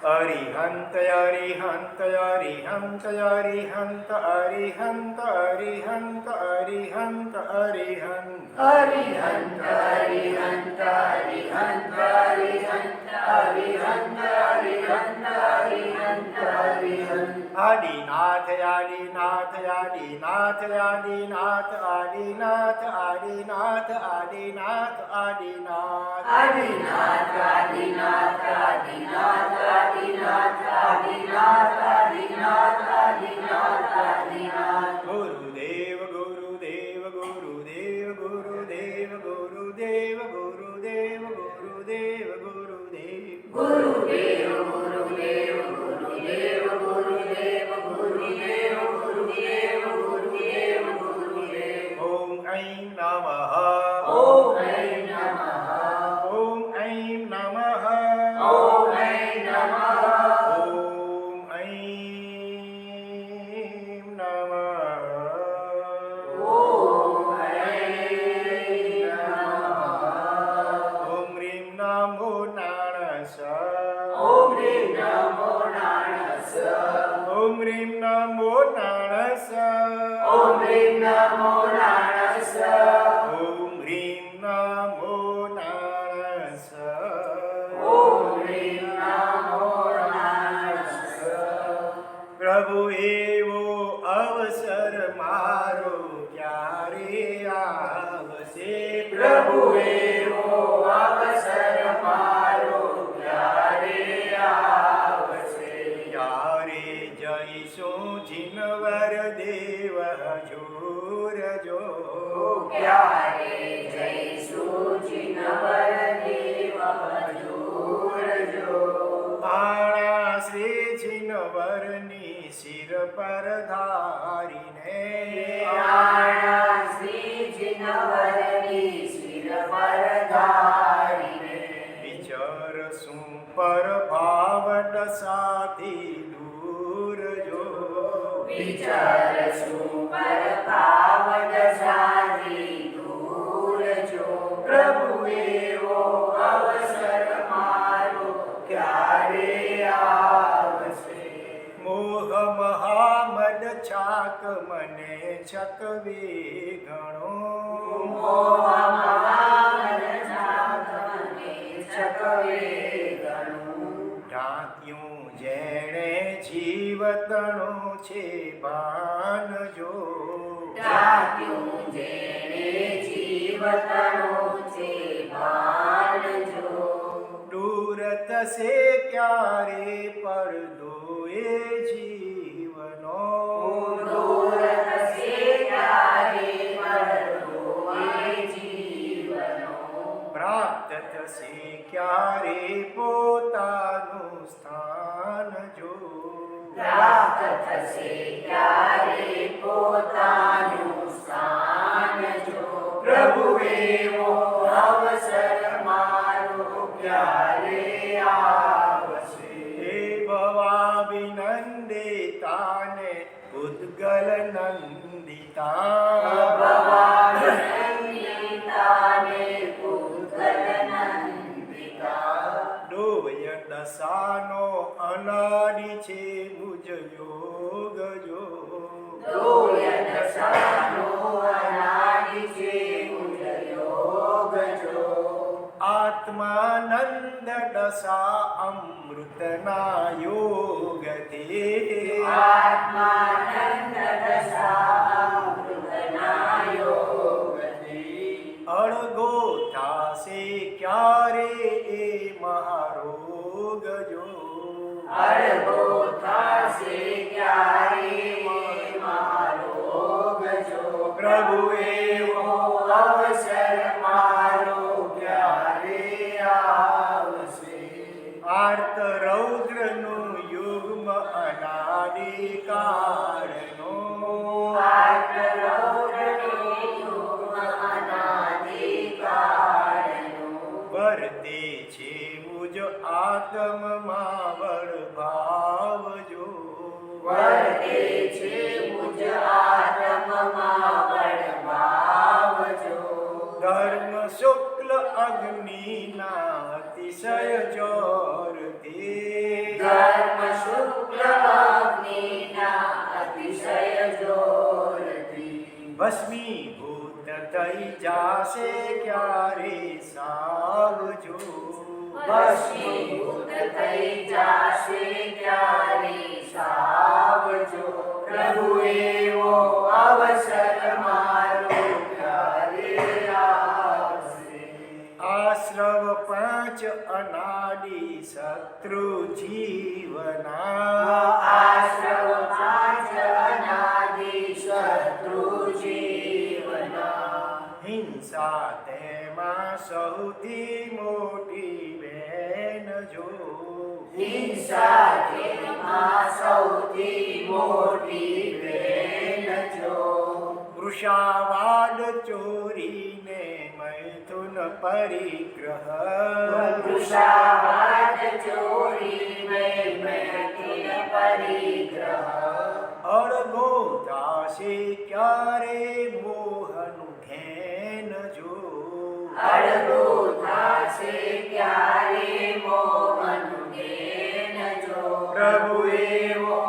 અરિહંત અરિહંત અરિહંત અરિહંત અરિહંત અરિહંત અરિહંત અરિહંત હરિહંત હરિહંત હરિહંત હરિહંત હરિહંત હરિહંત હરિહંત હરિહંત આદિનાથ આદિનાથ આદિનાથ આદિનાથ આદિનાથ આદિનાથ આદિનાથ આદિનાથ આદિનાથ આદિનાથ આદિનાથ આદિનાથ આદિનાથ આદિનાથ આદિનાથ આદિનાથ ગુરુદેવ ગુરુદેવ ગુરુદેવ ગુરુદેવ ગુરુદેવ ગુરુદેવ ગુરુદેવ ગુરુદેવ ગુરુદેવ ગુરુદેવ ગુરુદેવ ગુરુદેવ ગુરુદેવ ગુરુદેવ ગુરુદેવ ગુરુદેવ ઓમ ઐં નમઃ ઓમ ઐં નમઃ ઓમ ઐં નમઃ ઓમ ઐં નમઃ ઓમ ઐં નમઃ ઓમ ઐં નમઃ ઓમ રીમ નમો નાણસ ઓમ રીમ નમો નાણસ ઓમ રીમ નમો નાણસ ઓમ રીમ નમો નાણસ ઓમ રીમ નમો નાણસ ઓમ રીમ નમો નાણસ પ્રભુ એવો અવસર મારો ક્યારે આવશે પ્રભુ એવો અવસર મારો ક્યારે આવશે ક્યારે જઈશું જીનવર દેવ હજૂર જો ક્યારે જઈશું જીનવર દેવ હજૂર જો આણા શ્રી જીનવરની શિર પર ધારીને આણા શ્રી જીનવરની શિર પર ધારીને વિચાર શું પર ભાવ દશાથી દૂર જો વિચાર શું પર ભાવ દશાથી દૂર જો પ્રભુ એવો અવસર મારો ક્યારે આવશે મોહ મહામદ છાક મને છકવે ઘણો મોહ મહામદ છાક મને છકવે ઘણું ઢાંક્યું જેણે જીવતણો છે ભાન જો ઢાંક્યું જેણે જીવતનો છે ભાન જો દૂર થશે ક્યારે પડદો એ જીવનો દૂર થશે ક્યારે પડદો એ જીવનો પ્રાપ્ત થશે ક્યારે પોતાનું સ્થાન જો પ્રાપ્ત થશે ક્યારે પોતાનું સ્થાન જો પ્રભુ એવો અવસર મારો ક્યારે આવશે હે ભવાભિનંદિતાને ઉદ્ગલ નંદિતા ભવાનંદિતાને પૂતગલ નંદિતા ડોય દશાનો અનાદિ છે મુજ યોગ જો દોય દશાનો અનાદિ છે મુજ યોગ જો આત્માનંદ દશા અમૃતના યોગથી આત્માનંદ દશા અમૃતના યોગથી અળગો થાશે ક્યારે એ મહારોગ જો અળગો થાશે ક્યારે મારો ગજો પ્રભુ એવો અવસર મારો ક્યારે આવશે આર્ત રૌદ્રનું યુગ્મ અનાદિ કાળનો આર્ત રૌદ્રનો યુગ્મ અનાદિ કાળનો વર્તે છે મુજ આત્મમાં બળભાવ જો વર્તે છે મુજ આત્મમાં બળભાવ જો ધર્મ શુક્લ અગ્નિના અતિશય જોરથી ભસ્મીભૂત થઈ જાશે ક્યારે સાવજો. ભસ્મીભૂત થઈ જાશે ક્યારે સાવજો. પ્રભુ એવો અવસર મારો ક્યારે આવશે. આશ્રવ પાંચ અનાદિ શત્રુ જીવના. આશ્રવ પાંચ અનાદિ શત્રુ જીવના. હિંસા તેમાં સૌથી મોટી બેન જો. હિંસા તેમાં સૌથી મોટી બેન જો. વૃષાવાદ ચોરીને મૈથુન પરિગ્રહ. વૃષાવાદ ચોરીને મૈથુન પરિગ્રહ. અળગો દાસે ક્યારે મોહનું ઘેન જો. અડગો થાશે ક્યારે મોહનું ઘેન જો. પ્રભુ એવો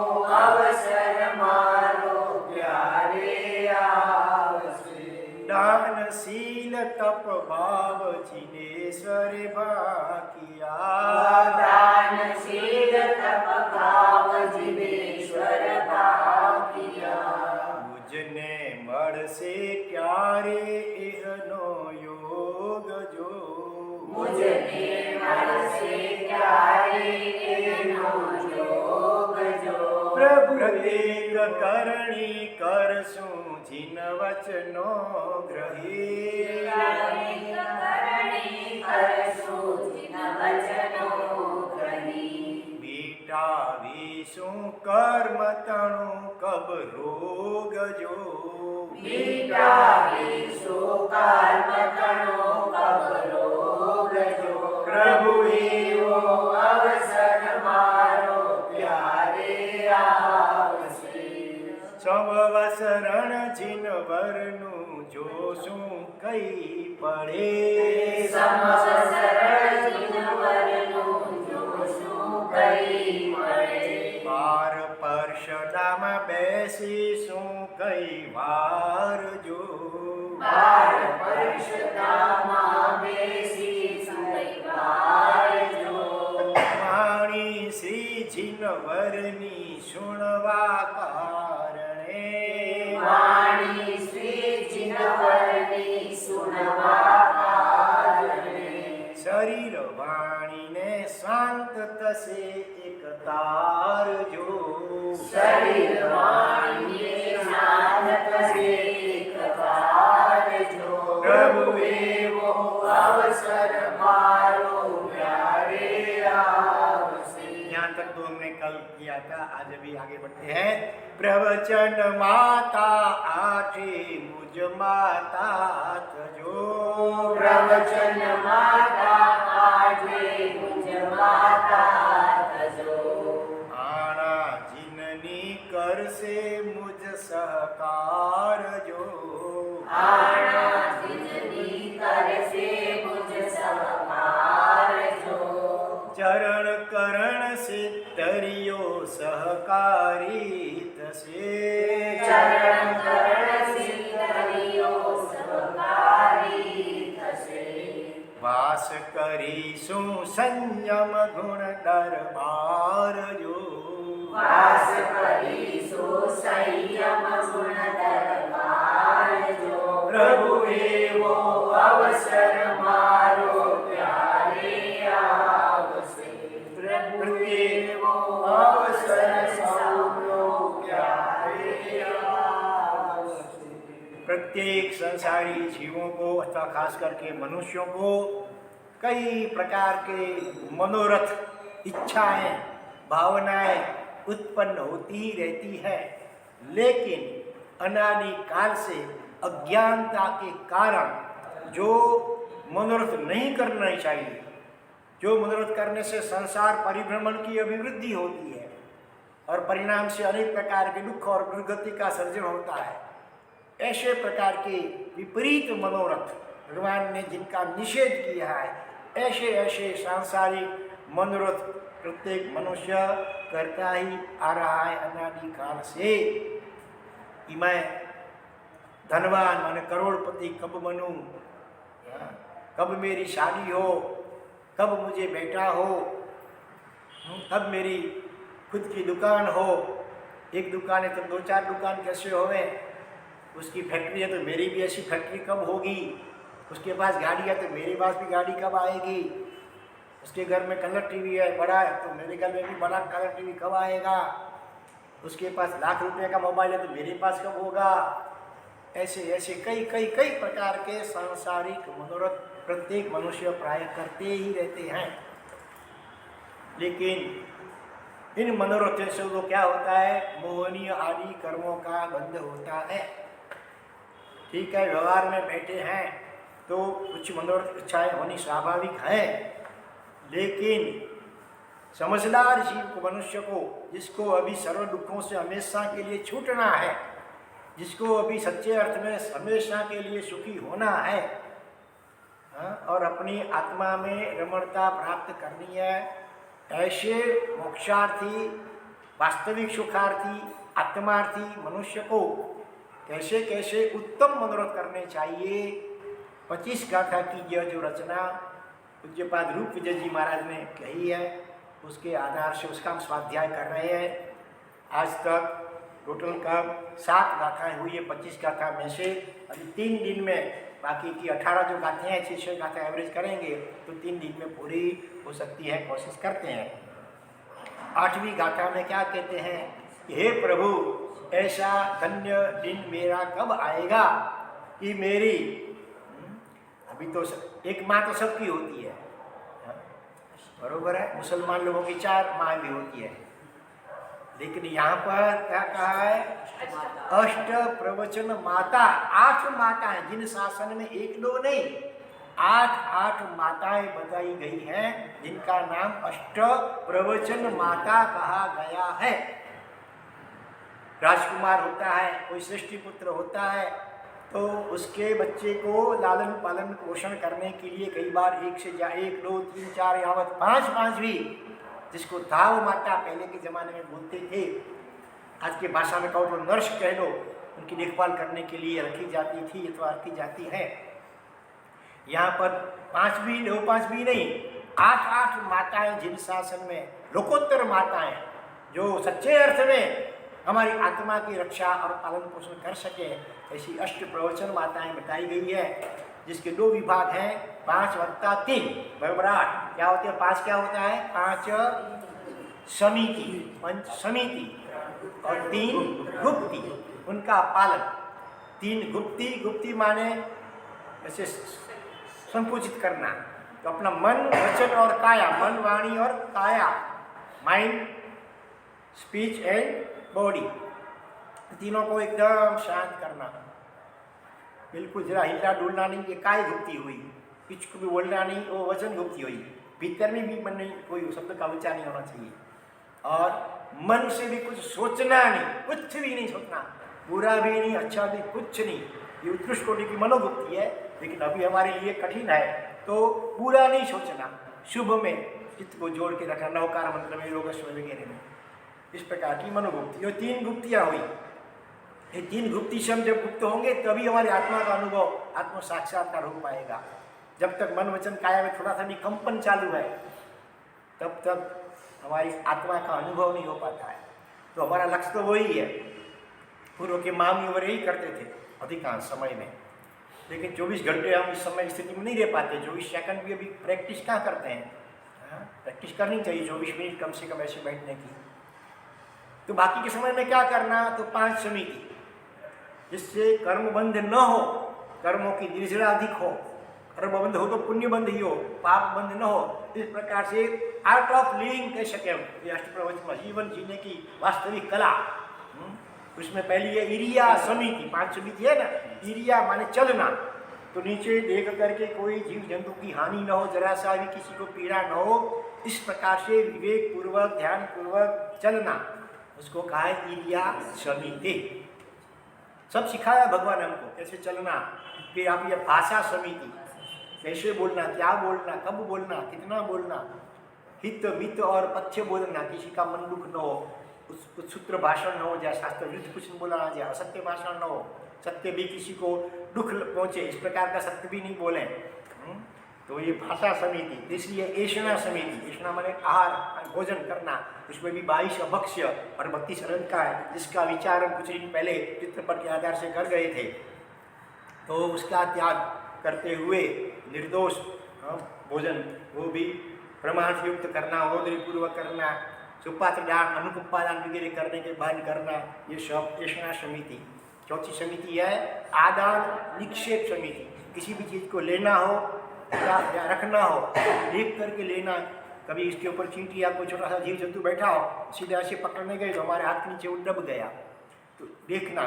અવસર મારો ક્યારે આવશે. દાનશીલ તપ ભાવ જીનેશ્વર ભાકિયા. દાનશીલ તપ ભાવ જીવેશ્વર ભાગ્યા. મુજને મળશે ક્યારે એહનો યોગ જો. મુજને મળશે ક્યારે એનો યોગ જો. પ્રત્યેક કરણી કરશું જીન વચનો ગ્રહી. કરણી કરશું જીન વચનો ગ્રહી. મીટાવીશું કર્મ તણું કબ રોગ જો. મિટાવીશું કર્મ તણો કબરોગ જો. પ્રભુ એવો અવસર મારો ક્યારે આવશે. સંવત્સરણ જીનવરનું જોશું કઈ પડે. સંવત્સર જીનવરનું જોશું કઈ મળે. બાર પરશડામાં બેસીશું કઈ વાર જો. બાર પરિષદામાં બેસીશું કઈ વાર જો. વાણી શ્રી જીનવરની સુણવા કારણે. વાણી શ્રી જીનવરની સુનવા કારણે. શરીર વાણીને શાંત થશે એક તાર જો. શરીર વાણીએ શાંત થશે એક વાર જો. પ્રભુ એવો અવસર મારો ક્યારે આવશે. यहाँ तक तो हमने कल किया था, आज अभी आगे बढ़ते हैं. प्रवचन माता आठे मुझ माता तजो. પ્રવચન માતા આજે મુજ માતા તજો. આણા જીનની કરશે મુજ સહકાર જો. આણા જીજની કરશે મુજ સહકાર જો. ચરણ કરણ સિદ્ધરિયો સહકારી થશે. ચરણ કરણ સિદ્ધરિયો સહકારી થશે. વાસ કરીશું સંયમ ગુણ દરબાર જો. વાસ કરીશું સંયમ ગુણ દરબાર જો. પ્રભુ એવો અવસર મારો ક્યારે આવશે. પ્રભુ એવો અવસર સૌનો ક્યારે आवશે. प्रत्येक संसारी जीवों को अथवा खास करके मनुष्यों को कई प्रकार के मनोरथ, इच्छाएं, भावनाएं उत्पन्न होती ही रहती है. लेकिन अनादि काल से अज्ञानता के कारण जो मनोरथ नहीं करना चाहिए, जो मनोरथ करने से संसार परिभ्रमण की अभिवृद्धि होती है और परिणाम से अनेक प्रकार के दुख और दुर्गति का सर्जन होता है, ऐसे प्रकार के विपरीत मनोरथ भगवान ने जिनका निषेध किया है, ऐसे ऐसे सांसारिक मनोरथ प्रत्येक मनुष्य करता ही आ रहा है अनादि काल से. मैं धनवान माने करोड़पति कब बनूं, कब मेरी शादी हो, कब मुझे बेटा हो, कब मेरी खुद की दुकान हो। एक दुकान है तो दो चार दुकान कैसे होवे, उसकी फैक्ट्री है तो मेरी भी ऐसी फैक्ट्री कब होगी, उसके पास गाड़ी है तो मेरे पास भी गाड़ी कब आएगी, उसके घर में कलर टीवी है बड़ा है तो मेरे घर में भी बड़ा कलर टीवी कब आएगा, उसके पास लाख रुपए का मोबाइल है तो मेरे पास कब होगा। ऐसे ऐसे कई कई कई प्रकार के सांसारिक मनोरथ प्रत्येक मनुष्य प्राय करते ही रहते हैं। लेकिन इन मनोरथों से वो क्या होता है, मोहनीय आदि कर्मों का बंध होता है। ठीक है, व्यवहार में बैठे हैं तो कुछ मनोरथ इच्छाएं होनी स्वाभाविक है, लेकिन समझदार जीव को, मनुष्य को, जिसको अभी सर्व दुखों से हमेशा के लिए छूटना है, जिसको अभी सच्चे अर्थ में हमेशा के लिए सुखी होना है, और अपनी आत्मा में रमणता प्राप्त करनी है, ऐसे मोक्षार्थी, वास्तविक सुखार्थी, आत्मार्थी मनुष्य को कैसे कैसे उत्तम मनोरथ करने चाहिए। 25 गाथा की यह जो रचना पूज्यपाद रूप विजय जी महाराज ने कही है, उसके आधार से उसका हम स्वाध्याय कर रहे हैं। आज तक टोटल का 7 गाथाएँ हुई है 25 गाथा में से। अभी 3 दिन में बाकी की 18 जो गाथाएँ हैं, 6 गाथा एवरेज करेंगे तो 3 दिन में पूरी हो सकती है, कोशिश करते हैं। 8वीं गाथा में क्या कहते हैं, हे प्रभु ऐसा धन्य दिन मेरा कब आएगा कि मेरी, अभी तो एक माँ तो सबकी होती है, बरोबर है, मुसलमान लोगों की 4 माँ भी होती है, लेकिन यहाँ पर क्या कहा है, अष्ट प्रवचन माता, 8 माताएं, जिन शासन में 1-2 नहीं 8 माताएं बताई गई हैं, जिनका नाम अष्ट प्रवचन माता कहा गया है। राजकुमार होता है, कोई सृष्टि पुत्र होता है, तो उसके बच्चे को लालन पालन पोषण करने के लिए कई बार 1 2 3 4 यावत 5 भी, जिसको दाव माता पहले के ज़माने में बोलते थे, आज की भाषा में कहो तो नर्स कह लो, उनकी देखभाल करने के लिए रखी जाती थी अथवा रखी जाती है। यहाँ पर 5 भी नहीं, 8 माताएं, जिन शासन में लोकोत्तर माताएं, जो सच्चे अर्थ में हमारी आत्मा की रक्षा और पालन पोषण कर सके, ऐसी अष्ट प्रवचन माताएं बताई गई है, जिसके 2 विभाग हैं, 5 + 3 बराबर 8। क्या होते हैं 5? क्या होता है 5 समिति, पंच समिति, और 3 गुप्ती, उनका पालन। 3 गुप्ती माने ऐसे संकुचित करना, तो अपना मन, वचन और काया, मन, वाणी और काया, माइंड, स्पीच एंड बॉडी, तीनों को एकदम शांत करना, बिल्कुल जरा हिलना डुलना नहीं, ये काय गुप्ती हुई, कुछ को भी बोलना नहीं, वो वचन गुप्ती हुई। भीतर में भी मन नहीं, कोई शब्द का उच्चारण नहीं होना चाहिए, और मन से भी कुछ सोचना नहीं, कुछ भी नहीं सोचना, बुरा भी नहीं, अच्छा भी कुछ नहीं। ये उत्कृष्ट कोटि की मनोगुप्ती है, लेकिन अभी हमारे लिए कठिन है, तो बुरा नहीं सोचना, शुभ में चित्त को जोड़ के रखना, नवकार मंत्र में, योग वगैरह में, इस प्रकार की मनोगुप्ती। और 3 गुप्तियाँ हुई, ये 3 गुप्ती से हम जब गुप्त होंगे तभी हमारी आत्मा का अनुभव, आत्म साक्षात्कार हो पाएगा। जब तक मन वचन काया में थोड़ा सा भी कंपन चालू है, तब तक हमारी आत्मा का अनुभव नहीं हो पाता है। तो हमारा लक्ष्य तो वही है, पूर्व के महामुनि यही करते थे अधिकांश समय में, लेकिन 24 घंटे हम इस समय स्थिति में नहीं रह पाते। 24 सेकंड भी अभी प्रैक्टिस क्या करते हैं, प्रैक्टिस करनी चाहिए 24 मिनट कम से कम ऐसे बैठने की। तो बाकी के समय में क्या करना, तो 5 समिति, जिससे कर्म बंध न हो, कर्मों की निर्जरा अधिक हो, कर्म बंध हो तो पुण्य बंध ही हो, पाप बंध न हो, इस प्रकार से आर्ट ऑफ लिविंग कह सके हम, ये अष्टप्रवचन में जीवन जीने की वास्तविक कला। उसमें पहली है इरिया समिति, 5 समिति है ना, इरिया माने चलना, तो नीचे देख करके कोई जीव जंतु की हानि न हो, जरा सा भी किसी को पीड़ा न हो, इस प्रकार से विवेक पूर्वक ध्यान पूर्वक चलना, उसको कहा है इरिया समिति। सब सिखाया भगवान हमको कैसे चलना। फिर आप ये भाषा समिति, कैसे बोलना, क्या बोलना, कब बोलना, कितना बोलना, हित मित और पथ्य बोलना, किसी का मन दुख न हो, उत्सूत्र भाषण न हो जाए, शास्त्र विरुद्ध कुछ न बोला ना जाए, असत्य भाषण न हो, सत्य भी किसी को दुख पहुंचे इस प्रकार का सत्य भी नहीं बोले। तो ये भाषा समिति, इसलिए ऐषणा समिति, ऐषणा माने आहार भोजन करना, उसमें भी 22 अभक्ष्य और 32 अलंकार है, जिसका विचार हम कुछ दिन पहले चित्रपट के आधार से कर गए थे। तो उसका त्याग करते हुए निर्दोष भोजन वो भी प्रमाण से युक्त करना, होदरी पूर्वक करना, सुपात्र दान अनुकंपा दान वगैरह करने के बाद करना, ये सब ऐषणा समिति। चौथी समिति है आदान निक्षेप समिति। किसी भी चीज़ को लेना हो या रखना हो, देख करके लेना। कभी इसके ऊपर चींटी या कोई छोटा सा जीव जंतु बैठा हो, सीधे ऐसे पकड़ने गए तो हमारे हाथ के नीचे वो दब गया, तो देखना।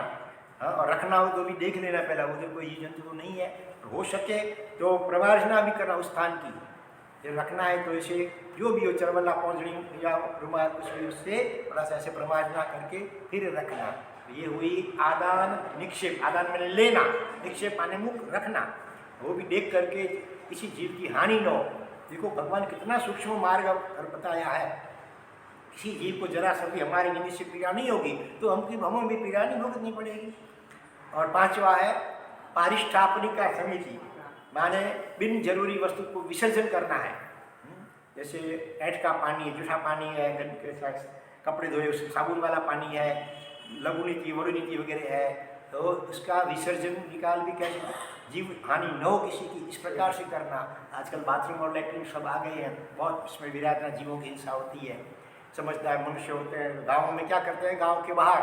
हाँ, और रखना हो तो भी देख लेना पहला, उधर कोई जीव जंतु तो नहीं है। हो सके तो प्रमार्जना भी करना उस स्थान की, जब रखना है तो ऐसे जो भी हो, चरवल्ला पौंजड़ी या रुमाल कुछ भी, उससे थोड़ा सा ऐसे प्रमार्जना करके फिर रखना। ये हुई आदान निक्षेप। आदान मैंने लेना, निक्षेप माने मुख रखना, वो भी देख करके किसी जीव की हानि न हो। देखो भगवान कितना सूक्ष्म मार्ग बताया है। किसी जीव को जरा सा भी हमारी निमित्त से पीड़ा नहीं होगी तो हमें भी पीड़ा नहीं भुगतनी पड़ेगी। और पांचवा है पारिष्ठापनिका समिति, माने बिन जरूरी वस्तु को विसर्जन करना है। जैसे ऐंठ का पानी है, जूठा पानी है, कपड़े धोए उस साबुन वाला पानी है, लघु नीति वरु नीति वगैरह है, तो उसका विसर्जन निकाल भी कैसे, जीव हानि न हो किसी की, इस प्रकार से करना। आजकल बाथरूम और लैट्रिन सब आ गए हैं, बहुत इसमें विराटना जीवों की हिंसा होती है। समझदार मनुष्य होते हैं, गाँव में क्या करते हैं, गाँव के बाहर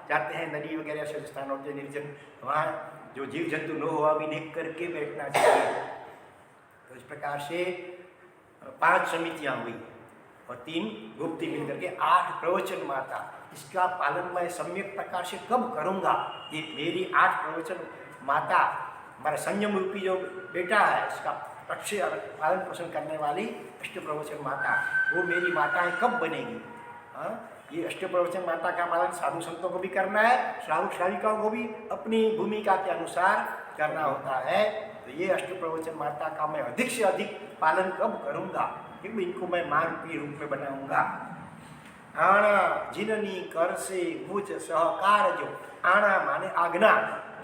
जाते हैं, नदी वगैरह ऐसे स्थान होते हैं निर्जन, वहाँ जो जीव जंतु न हो अभी देख करके बैठना चाहिए। तो इस प्रकार से 5 समितियाँ हुई और 3 गुप्ती मिलकर के 8 प्रवचन माता। इसका पालन मैं सम्यक प्रकार से कब करूँगा? ये मेरी 8 प्रवचन माता, हमारा संयम रूपी जो बेटा है, इसका अच्छे पालन पोषण करने वाली अष्ट प्रवचन माता, वो मेरी माताएं कब बनेगी? हाँ, ये अष्ट प्रवचन माता का पालन साधु संतों को भी करना है, श्रावक श्राविकाओं को भी अपनी भूमिका के अनुसार करना होता है। तो ये अष्ट प्रवचन माता का मैं अधिक से अधिक पालन कब करूँगा? क्योंकि इनको मैं माँ के रूप में बनाऊँगा। आना जिननी कर से मुझ सहकार जो, आना माने आज्ञा,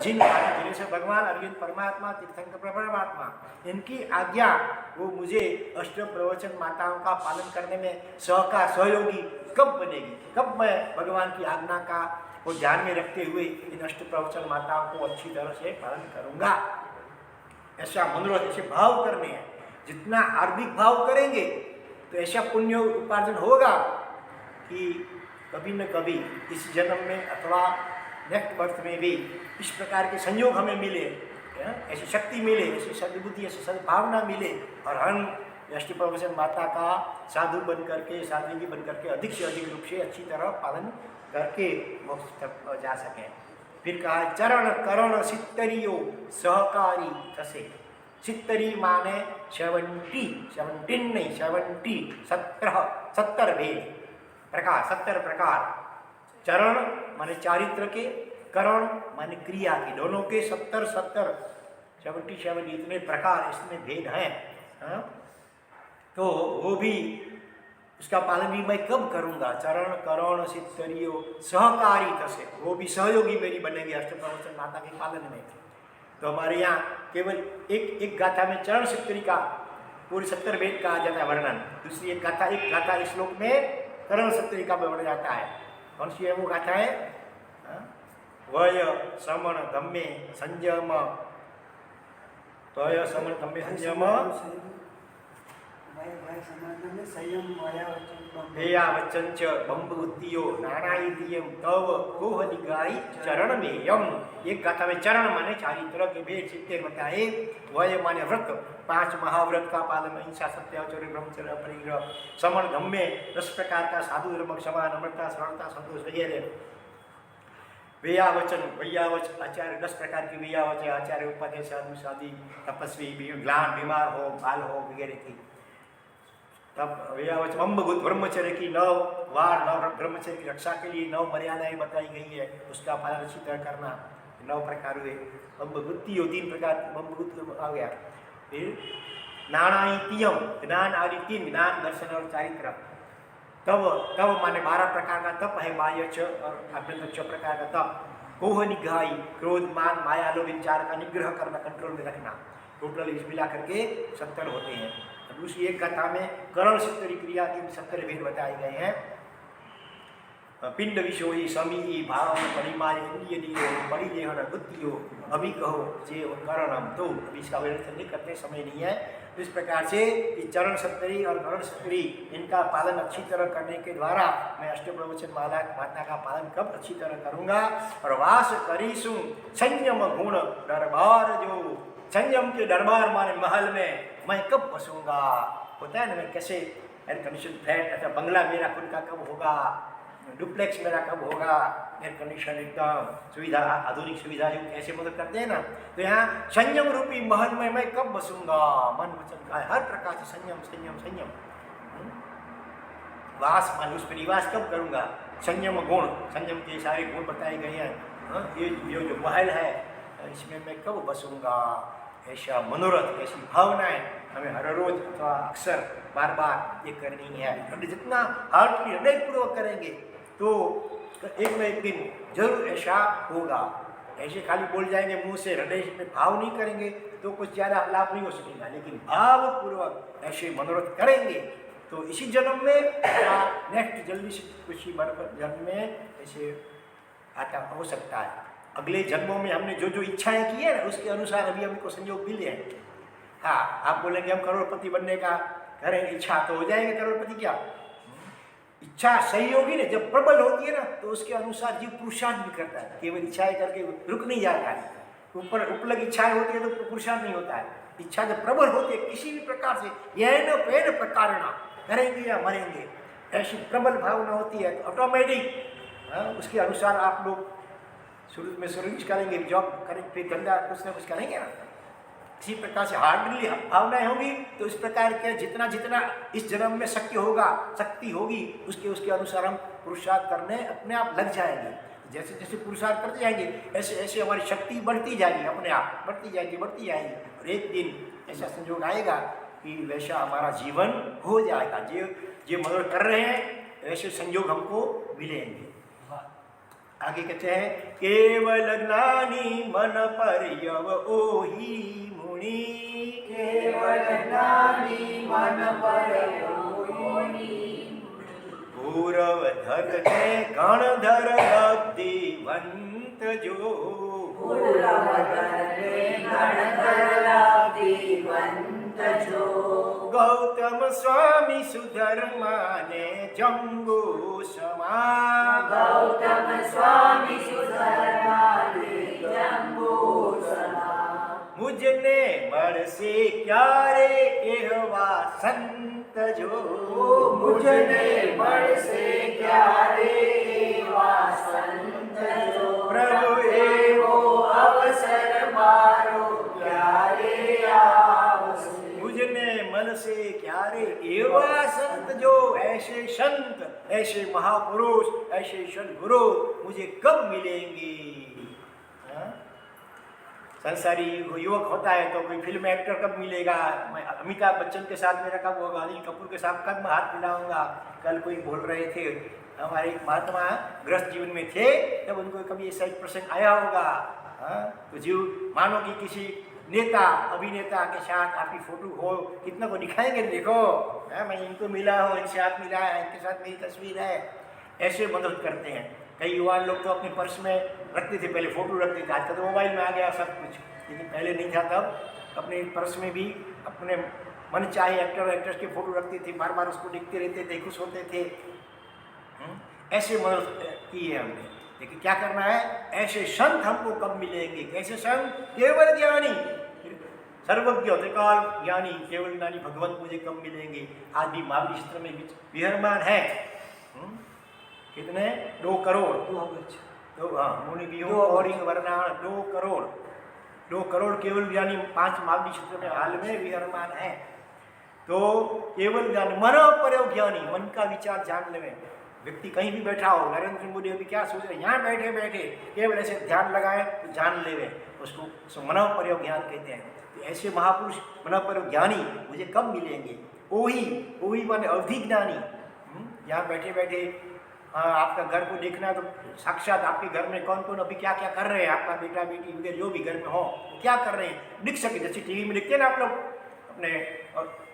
जिन जिन्हें से भगवान अरविंद परमात्मा तीर्थंकर परमात्मा, इनकी आज्ञा वो मुझे अष्ट प्रवचन माताओं का पालन करने में सहकार सहयोगी कब बनेगी? कब मैं भगवान की आज्ञा का को ध्यान में रखते हुए इन अष्ट प्रवचन माताओं को अच्छी तरह से पालन करूँगा? ऐसा मनोरथ, ऐसे भाव करने हैं। जितना हार्दिक भाव करेंगे तो ऐसा पुण्य उपार्जन होगा कि कभी न कभी इस जन्म में अथवा नेक्स्ट बर्थ में भी इस प्रकार के संयोग हमें मिले, ऐसी शक्ति मिले, ऐसी सद्बुद्धि, ऐसी सद्भावना मिले और हम अष्ट प्रवचन माता का साधु बन करके, साध्वी बन करके अधिक से अधिक रूप से अच्छी तरह पालन करके मोक्ष तक जा सकें। फिर कहा चरण करण सित्तरियो सहकारी कसे। सित्तरी माने 17 नहीं 70 भेद प्रकार, 70 प्रकार। चरण माने चारित्र के, करण माने क्रिया के, दोनों के 77 इतने प्रकार इसमें भेद हैं। हाँ? तो वो भी उसका पालन भी मैं कब करूँगा? चरण करण सित्तरियो सहकारी कसे, वो भी सहयोगी मेरी बनेगी अष्ट प्रवचन माता के पालन में। तो हमारे यहाँ केवल एक गाथा में चरण सित्तरी का पूरी 70 भेद कहा जाता है वर्णन। दूसरी एक गाथा इस श्लोक में करण सित्तरी का वर्णन जाता है। कौन सी है वो गाथा है? वय समण धम्मे संयम, वय समण धम्मे संयम, हेया वचंच बंबुतियो नारायणीयम तव कोहनिगाई चरण में यम। एक गाथा में चरण माने चारित्र के भेद 70 बताए। वय माने व्रत, 5 महाव्रत का पालन, अहिंसा सत्याचर्य ब्रह्मचर्य परिग्रह, समण धम्मे 10 प्रकार का साधु धर्म, क्षमा नम्रता सरलता संतोष वगैरह। वेयावचन वैयावच आचार्य 10 प्रकार की वेयावच, आचार्य उपाध्याय साधु साधी तपस्वी ग्लान बीमार हो बाल हो वगैरह की। तब वेयावच अम्बभूत ब्रह्मचर्य की 9 वार, 9 ब्रह्मचर्य की रक्षा के लिए 9 मर्यादाएं बताई गई है, उसका पालन अच्छी तरह करना। 9 प्रकार हुए। अम्बभूति 3 प्रकार अम्बभूत आ गया। फिर नानाइतियम, ज्ञान आदि 3, ज्ञान दर्शन और चारित्र। तव तव माने 12 प्रकार का तप है, बाह्य च और आभ्यंतर 6 प्रकार का तप। कोह निग्रही, क्रोध मान माया लोभ इन 4 का निग्रह करना, कंट्रोल में रखना। टोटल इस मिला करके 70 होते हैं। दूसरी एक कथा में करण 70 क्रिया के 70 भेद बताए गए हैं। पिंड विषोई समी भाव परिमाय इंद्रिय दियो बड़ी देहन बुद्धियो अभी कहो जे करणम। तो अभी इसका वर्णन नहीं करते, समय नहीं है। तो इस प्रकार से इस चरण 70 और करण 70 इनका पालन अच्छी तरह करने के द्वारा मैं अष्टप्रवचन माला माता का पालन कब अच्छी तरह करूँगा। और वास करीसु संयम गुण दरबार, जो संयम के दरबार माने महल में मैं कब बसूंगा। होता है ना, मैं कैसे एयर कंडीशन फ्लैट अथवा बंगला मेरा खुद का कब होगा, डुप्लेक्स मेरा कब होगा, एयर कंडीशन एकदम सुविधा आधुनिक सुविधा जो ऐसे मदद करते हैं ना। तो यहाँ संयम रूपी महल में मैं कब बसूंगा। मन वचन का हर प्रकार से संयम संयम संयम। वास मान उस पर निवास कब करूँगा। संयम गुण, संयम के सारे गुण बताए गए हैं। ये जो महल है इसमें मैं कब बसूंगा। ऐसा मनोरथ, ऐसी भावनाएं हमें हर रोज अथवा अक्सर बार बार ये करनी है। हम जितना हार्टली हृदयपूर्वक करेंगे तो एक न एक दिन जरूर ऐसा होगा। ऐसे खाली बोल जाएंगे मुंह से, हृदय में भाव नहीं करेंगे तो कुछ ज़्यादा लाभ नहीं हो सकेगा। लेकिन भावपूर्वक ऐसे मनोरथ करेंगे तो इसी जन्म में या नेक्स्ट जल्दी से कुछ ही जन्म में ऐसे आता हो सकता है। अगले जन्मों में हमने जो जो इच्छाएं की है ना उसके अनुसार अभी हमको संयोग मिले हैं। हाँ, आप बोलेंगे हम करोड़पति बनने का करें इच्छा तो हो जाएंगे करोड़पति। क्या इच्छा सही होगी ना, जब प्रबल होती है ना तो उसके अनुसार जीव पुरुषार्थ भी करता है। केवल इच्छाएं करके रुक नहीं जाता है। ऊपर उपलग इच्छाएं होती है तो पुरुषार्थ नहीं होता है। इच्छा जब प्रबल होती है किसी भी प्रकार से यह पेन प्रकार करेंगे या मरेंगे, ऐसी प्रबल भावना होती है तो ऑटोमेटिक उसके अनुसार आप लोग शुरू में सर्विस करेंगे, जॉब करेंगे, फिर धंधा कुछ ना कुछ करेंगे ना। इसी प्रकार से हार्डली भावनाएं होंगी तो इस प्रकार के जितना जितना इस जन्म में शक्ति होगी उसके अनुसार हम पुरुषार्थ करने अपने आप लग जाएंगे। जैसे जैसे पुरुषार्थ करते जाएंगे ऐसे ऐसे हमारी शक्ति बढ़ती जाएगी, अपने आप बढ़ती जाएगी। और एक दिन ऐसा संयोग आएगा कि वैसा हमारा जीवन हो जाएगा। जो मदद कर रहे हैं ऐसे संयोग हमको मिलेंगे। आगे कहते हैं केवल ज्ञानी मन पर यव ओही मुनि। केवल ज्ञानी मन पर ओही पूर्व धर के गणधर लब्धिवंत जो। पूर्व धर के गणधर लब्धिवंत जो। गौतम स्वामी सुधर्मा ने जम्बू समा। गौतम स्वामी सुधर्मा ने जम्बू समा। मुझने बड़ से क्यारे एहवा संत जो। मुझने बड़ से क्यारे एहवा संत जो। प्रभु एवो अवसर मारो क्यारे मुझने मन से क्यारे एवा संत जो। ऐसे संत, ऐसे महापुरुष, ऐसे सद्गुरु मुझे कब मिलेंगे। संसारी युवक होता है तो कोई फिल्म एक्टर कब मिलेगा। मैं अमिताभ बच्चन के साथ मेरा कब होगा, अनिल कपूर के साथ कब मैं हाथ मिलाऊंगा। कल कोई बोल रहे थे हमारे महात्मा ग्रस्त जीवन में थे तब उनको कभी ऐसा एक प्रसंग आया होगा। तो जीव मानो कि किसी नेता अभिनेता के साथ आपकी फोटो हो, कितना को दिखाएंगे, देखो मैं इनको मिला हूँ, इनसे हाथ मिला है, इनके साथ मेरी तस्वीर है। ऐसे मदद करते हैं। कई युवा लोग तो अपने पर्स में रखते थे, पहले फोटो रखते थे, आजकल तो मोबाइल में आ गया सब कुछ, लेकिन पहले नहीं था। तब अपने पर्स में भी अपने मन चाहे एक्टर एक्ट्रेस के फोटो रखते थे, बार बार उसको देखते रहते थे, खुश होते थे। ऐसे मदद की है हमने। लेकिन क्या करना है, ऐसे संत हमको कब मिलेंगे। कैसे संत, केवल ज्ञानी सर्वज्ञ त्रिकाल ज्ञानी केवल ज्ञानी भगवंत मुझे कब मिलेंगे। आज भी महाबली क्षेत्र में विहरमान है कितने 2 करोड़ तो मुनि और वर्णाण 2 करोड़ केवल ज्ञानी 5 महाबली क्षेत्र में हाल में विहरमान है। तो केवल ज्ञानी मन पर ज्ञानी, मन का विचार जान ले। व्यक्ति कहीं भी बैठा हो, नरेंद्र मोदी अभी क्या सोच रहे हैं, यहाँ बैठे बैठे केवल ऐसे ध्यान लगाए तो जान ले, उसको मनः पर ज्ञान कहते हैं। तो ऐसे महापुरुष मनः पर ज्ञानी मुझे कब मिलेंगे। ओही माने अवधि ज्ञानी, यहाँ बैठे बैठे आपका घर को देखना है तो साक्षात आपके घर में कौन कौन अभी क्या क्या कर रहे हैं, आपका बेटा बेटी वगैरह जो भी घर में हो क्या कर रहे हैं दिख सके। जैसे टीवी में देखते हैं ना आप लोग अपने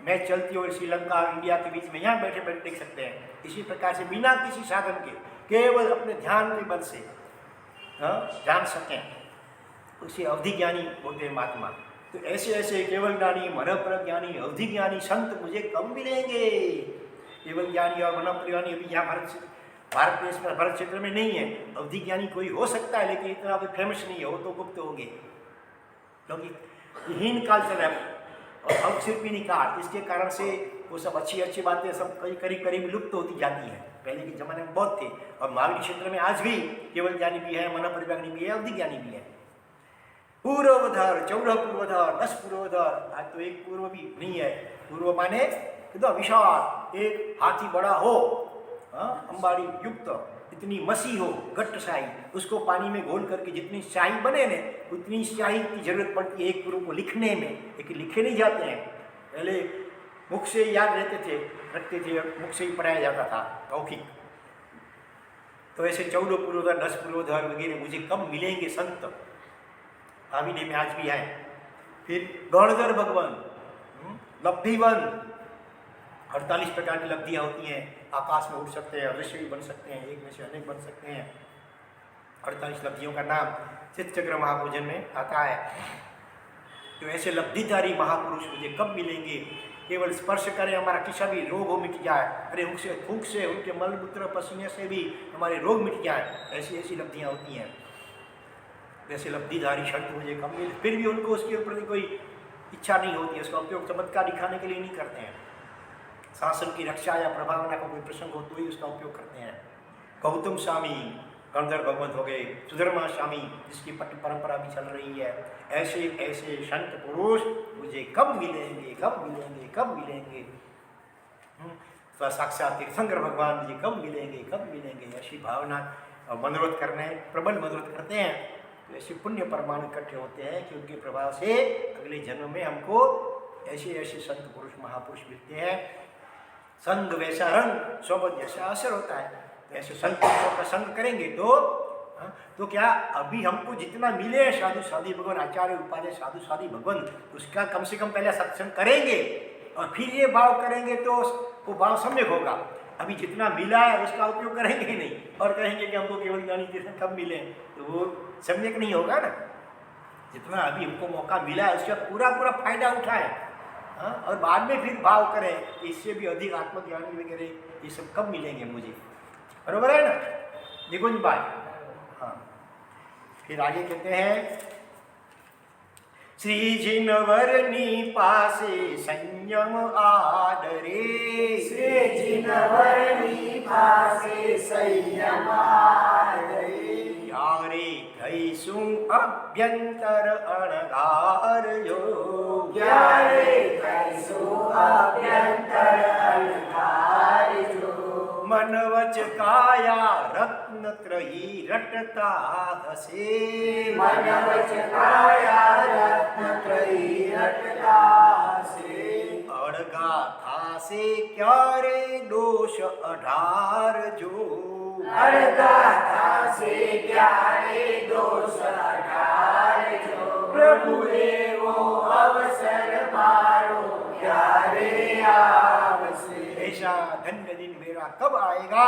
मैच चलती हो श्रीलंका और इंडिया के बीच में, यहाँ बैठे बैठे देख सकते हैं। इसी प्रकार से बिना किसी साधन के केवल अपने ध्यान के बल से जान सकें, उसे अवधि ज्ञानी बोलते हैं महात्मा। तो ऐसे ऐसे केवल ज्ञानी, मनोपर ज्ञानी, अवधि ज्ञानी संत मुझे कब मिलेंगे। केवल ज्ञानी और मनोपर ज्ञानी अभी यहाँ भारत देश में, भारत क्षेत्र में नहीं है। अवधि ज्ञानी कोई हो सकता है लेकिन इतना कोई फेमस नहीं है, वो तो गुप्त होंगे क्योंकि हीन काल चल रहा है और अवशिल्पिनी काल, इसके कारण से वो सब अच्छी अच्छी बातें सब करीब करीब लुप्त होती जाती है। पहले के जमाने में बहुत थे और महावीर क्षेत्र में आज भी केवल ज्ञानी भी है, मनोपर ज्ञानी भी है, अवधि ज्ञानी भी है। पूर्वधर 14 पूर्वधर 10 पूर्वधर, आज तो एक पूर्व भी नहीं है। पूर्व माने एकदम विशाल, एक हाथी बड़ा हो, अंबाड़ी युक्त, इतनी मसी हो गट्ट शाही, उसको पानी में घोल करके जितनी शाही बने ने उतनी शाही की जरूरत पड़ती है एक पूर्व को लिखने में, लेकिन लिखे नहीं जाते हैं। पहले मुख से याद रखते थे, मुख से ही पढ़ाया जाता था मौखिक। तो ऐसे 14 पूर्वधर 10 पूर्वधर वगैरह मुझे कब मिलेंगे संत, भाविने में आज भी है। फिर गणधर भगवान, लब्धिवन, 48 प्रकार की लब्धियाँ होती हैं। आकाश में उड़ सकते हैं, अदृश्य भी बन सकते हैं, एक में से अनेक बन सकते हैं। 48 लब्धियों का नाम चित्तचक्र महाभोजन में आता है। तो ऐसे लब्धिधारी महापुरुष मुझे कब मिलेंगे। केवल स्पर्श करें, हमारा किसी भी रोग हो मिट जाए, अरे उनसे थूक से, उनके मलमूत्र पसीने से भी हमारे रोग मिट जाए, ऐसी ऐसी लब्धियाँ होती हैं। वैसे लब्धिधारी संत मुझे कब मिले। फिर भी उनको उसके ऊपर कोई इच्छा नहीं होती है, उसका उपयोग चमत्कार दिखाने के लिए नहीं करते हैं। शासन की रक्षा या प्रभावना का कोई प्रसंग हो तो ही उसका उपयोग करते हैं। गौतम स्वामी गणधर भगवंत हो गए, सुधर्मा स्वामी जिसकी परंपरा भी चल रही है। ऐसे ऐसे संत पुरुष मुझे कब मिलेंगे, कब मिलेंगे, कब मिलेंगे। तो साक्षात तीर्थंकर भगवान मुझे कब मिलेंगे, कब मिलेंगे, ऐसी भावना और मनोरथ करने, प्रबल मनोरथ करते हैं। तो ऐसे पुण्य परमाणु इकट्ठे होते हैं कि उनके प्रभाव से अगले जन्म में हमको ऐसे ऐसे संत पुरुष महापुरुष मिलते हैं। संग वैसा रंग, सोबत जैसा असर होता है। तो ऐसे संत पुरुषों का संग करेंगे तो क्या अभी हमको जितना मिले साधु साधी भगवान, आचार्य उपाध्याय साधु साधी भगवान, उसका कम से कम पहले सत्संग करेंगे और फिर ये भाव करेंगे तो वो भाव सम्यक होगा। अभी जितना मिला है उसका उपयोग करेंगे ही नहीं और कहेंगे कि हमको केवल ज्ञानी तीर्थ कब मिले, तो वो सम्यक नहीं होगा ना। जितना अभी हमको मौका मिला है उसका पूरा पूरा फायदा उठाएं, और बाद में फिर भाव करें कि इससे भी अधिक आत्मज्ञानी वगैरह ये सब कब मिलेंगे मुझे। बरोबर है ना निकुंज भाई। हाँ, फिर आगे कहते हैं श्री जिनवरनी पासे संयम आदरे, श्री जिनवरनी पासे संयम आदरे, यारे धैसु अभ्यंतर अणगार जो, यारे धैसु अभ्यंतर अणगार जो, मन वच काया रत्न त्रयी रटता हसे, मन वच काया रत्न त्रयी रटता हसे, अड़गा था से क्या रे दोष 18 जो, अड़गा था से क्या रे दोष 18 जो, प्रभु एवो अवसर मारो क्या रे आवसे। ऐसा धन्य दिन मेरा कब आएगा।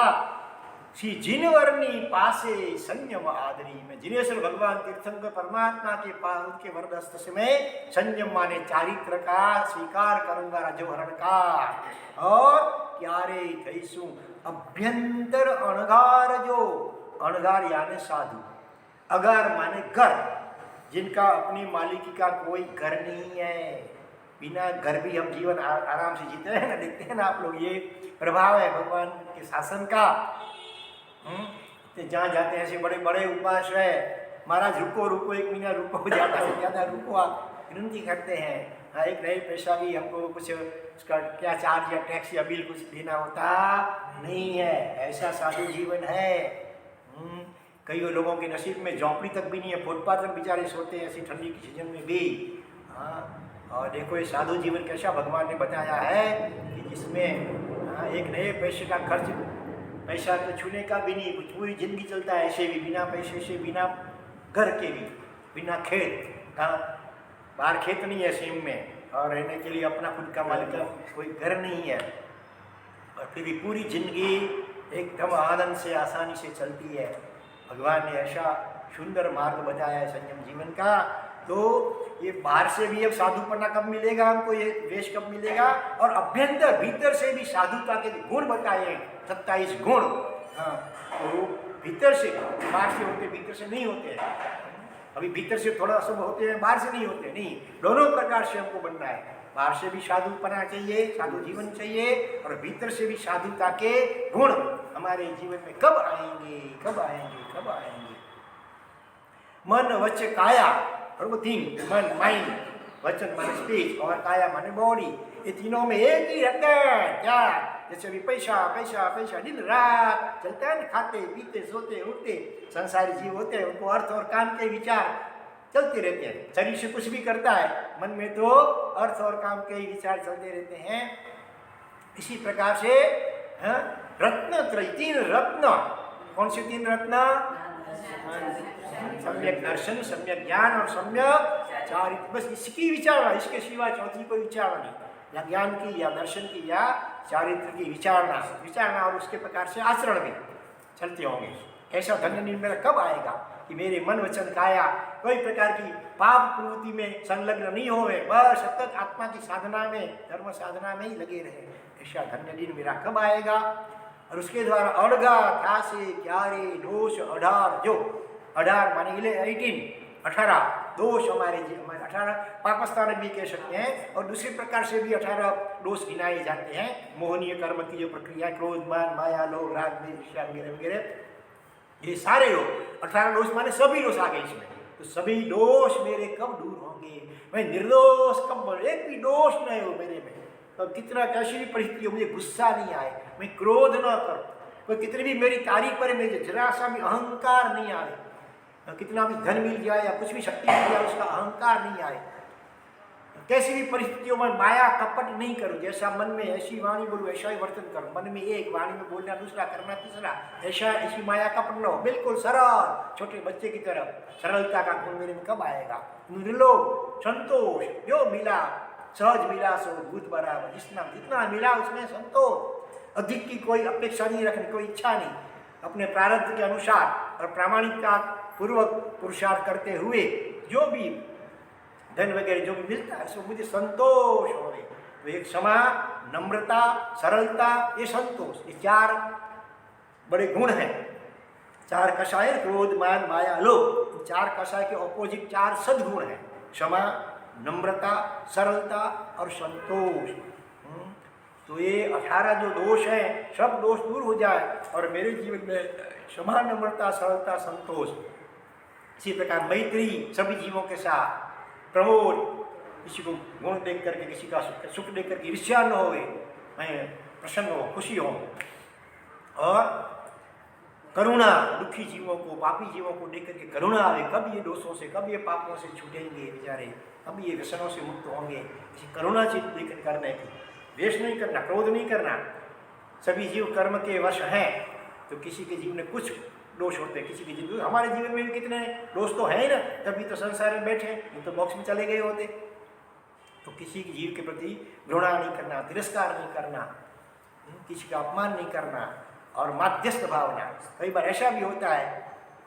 श्री जिनवरनी पासे संयम आदरी, में जिनेश्वर भगवान तीर्थंकर परमात्मा के पास उनके वरदस्त से मैं संयम माने चारित्र का स्वीकार करूंगा, रजोहरण का। और क्या रे कैसू अभ्यंतर अणगार जो, अणगार यानी साधु, अगार माने घर, जिनका अपनी मालिकी का कोई घर नहीं है। बिना घर भी हम जीवन आराम से जीते हैं ना, देखते हैं ना आप लोग। ये प्रभाव है भगवान के शासन का। तो जहाँ जाते हैं ऐसे बड़े बड़े उपास है, महाराज रुको रुको, 1 महीना रुको, ज़्यादा से ज़्यादा रुको, आप विनती करते हैं। हाँ, एक नए पैसा भी हमको कुछ उसका क्या चार्ज या टैक्स या बिल कुछ देना होता नहीं है। ऐसा साधु जीवन है। कई लोगों के नसीब में झोंपड़ी तक भी नहीं है, फुटपाथ पर बेचारे सोते हैं ऐसी ठंडी की सीजन में भी। हाँ, और देखो ये साधु जीवन कैसा भगवान ने बताया है कि जिसमें एक नए पैसे का खर्च पैसा तो छूने का भी नहीं, कुछ पूरी जिंदगी चलता है ऐसे भी, बिना पैसे से, बिना घर के भी, बिना खेत का, बाहर खेत नहीं है सीम में, और रहने के लिए अपना खुद का मालिक कोई घर नहीं है, और फिर भी पूरी जिंदगी एकदम आनंद से आसानी से चलती है। भगवान ने ऐसा सुंदर मार्ग बताया है संयम जीवन का। तो ये बाहर से भी अब साधुपना कब मिलेगा हमको, ये वेश कब मिलेगा, और अभ्यंतर भीतर से भी साधुता के गुण बताए, 27 गुण। हाँ, तो भीतर से, बाहर से होते, भीतर से नहीं होते हैं। अभी भीतर से थोड़ा सब होते हैं, बाहर से नहीं होते, नहीं, दोनों प्रकार से हमको बनना है। बाहर से भी साधुपना चाहिए, साधु जीवन चाहिए, और भीतर से भी साधुता के गुण हमारे जीवन में कब आएंगे, कब आएंगे, कब आएंगे। मन वचन काया, और वो तीन, मन माइंड, वचन माने स्पीच, और काया माने बॉडी, ये तीनों में एक ही रहता है। क्या, जैसे अभी पैसा पैसा पैसा दिन रात चलता है ना, खाते पीते सोते उठते संसारी जीव होते हैं, उनको अर्थ और काम के विचार चलते रहते हैं। शरीर से कुछ भी करता है, मन में तो अर्थ और काम के विचार चलते रहते हैं। इसी प्रकार से रत्न त्रय, 3 रत्न, कौन से 3 रत्न? सम्यक दर्शन, सम्यक ज्ञान और सम्यक चारित्र। बस इसकी विचारणा, इसके सिवा चौथी कोई विचारणा नहीं, या ज्ञान की, या दर्शन की, या चारित्र की विचारणा, और उसके प्रकार से आचरण में चलते होंगे। ऐसा धन्य दिन मेरा कब आएगा कि मेरे मन वचन काया कोई प्रकार की पाप प्रवृत्ति में संलग्न नहीं होवे, बस सतत आत्मा की साधना में, धर्म साधना में ही लगे रहे। ऐसा धन्य दिन मेरा कब आएगा? और उसके द्वारा अड़गा था से क्यारे दोष 18, जो 18 माने 18 दोष हमारे 18 पापस्थान भी कह सकते हैं, और दूसरे प्रकार से भी 18 दोष गिनाए जाते हैं। मोहनीय कर्म की जो प्रक्रिया, क्रोध, मान, माया, लोभ, राग, द्वेष, ईर्ष्या वगैरह वगैरह, ये सारे दोष, 18 दोष माने सभी दोष आ गए इसमें। तो सभी दोष मेरे कब दूर होंगे? मैं निर्दोष कब, एक भी दोष नहीं हो मेरे में। तो कितना कैसी भी परिस्थिति हो, मुझे गुस्सा नहीं आए, मैं क्रोध न करूं, कोई कितनी भी मेरी तारीफ करे, मुझे जरा सा भी अहंकार नहीं आए, कितना भी धन मिल जाए या कुछ भी शक्ति मिल जाए, उसका अहंकार नहीं आए। कैसी भी परिस्थितियों में माया कपट नहीं करूं, जैसा मन में ऐसी वाणी बोलूं, ऐसा ही वर्तन करूं। मन में एक, वाणी में बोलना दूसरा, करना तीसरा, ऐसी माया कपट न हो, बिल्कुल सरल, छोटे बच्चे की तरह। सरलता का गुण मेरे में कब आएगा? निर्लोभ, संतोष, जो मिला सहज मिला सो भूत बराबर, जितना मिला उसमें संतोष, अधिक की कोई अपेक्षा नहीं रखनी, कोई इच्छा नहीं, अपने प्रारब्ध के अनुसार और प्रामाणिकता पूर्वक पुरुषार्थ करते हुए जो भी धन वगैरह जो भी मिलता है सो मुझे संतोष हो रही। तो एक क्षमा, नम्रता, सरलता, ये संतोष, ये 4 बड़े गुण हैं। 4 कषाय, क्रोध, मान, माया, लोभ, 4 कषाय के ऑपोजिट 4 सद्गुण हैं, क्षमा, नम्रता, सरलता और संतोष। तो ये 18 जो दोष हैं, सब दोष दूर हो जाए और मेरे जीवन में क्षमा, नम्रता, सरलता, संतोष। इसी प्रकार मैत्री सभी जीवों के साथ, प्रमोद, किसी को गुण देख करके, किसी का सुख देख करके ईर्ष्या न होवे, मैं प्रसन्न हो, खुशी हो। और करुणा, दुखी जीवों को, पापी जीवों को देख करके करुणा आवे, कब ये दोषों से, कब ये पापों से छूटेंगे बेचारे, कब ये व्यसनों से मुक्त होंगे। इसी करुणा से लेकर करने की, द्वेष नहीं करना, क्रोध नहीं करना। सभी जीव कर्म के वश हैं, तो किसी के जीवन में कुछ दोष होते हैं, किसी के जीवन में, हमारे जीवन में भी कितने दोष तो है ही ना, तभी तो संसार में बैठे, वो तो मोक्ष में चले गए होते। तो किसी के जीव के प्रति घृणा नहीं करना, तिरस्कार नहीं करना, किसी का अपमान नहीं करना, और माध्यस्थ भावना। कई बार ऐसा भी होता है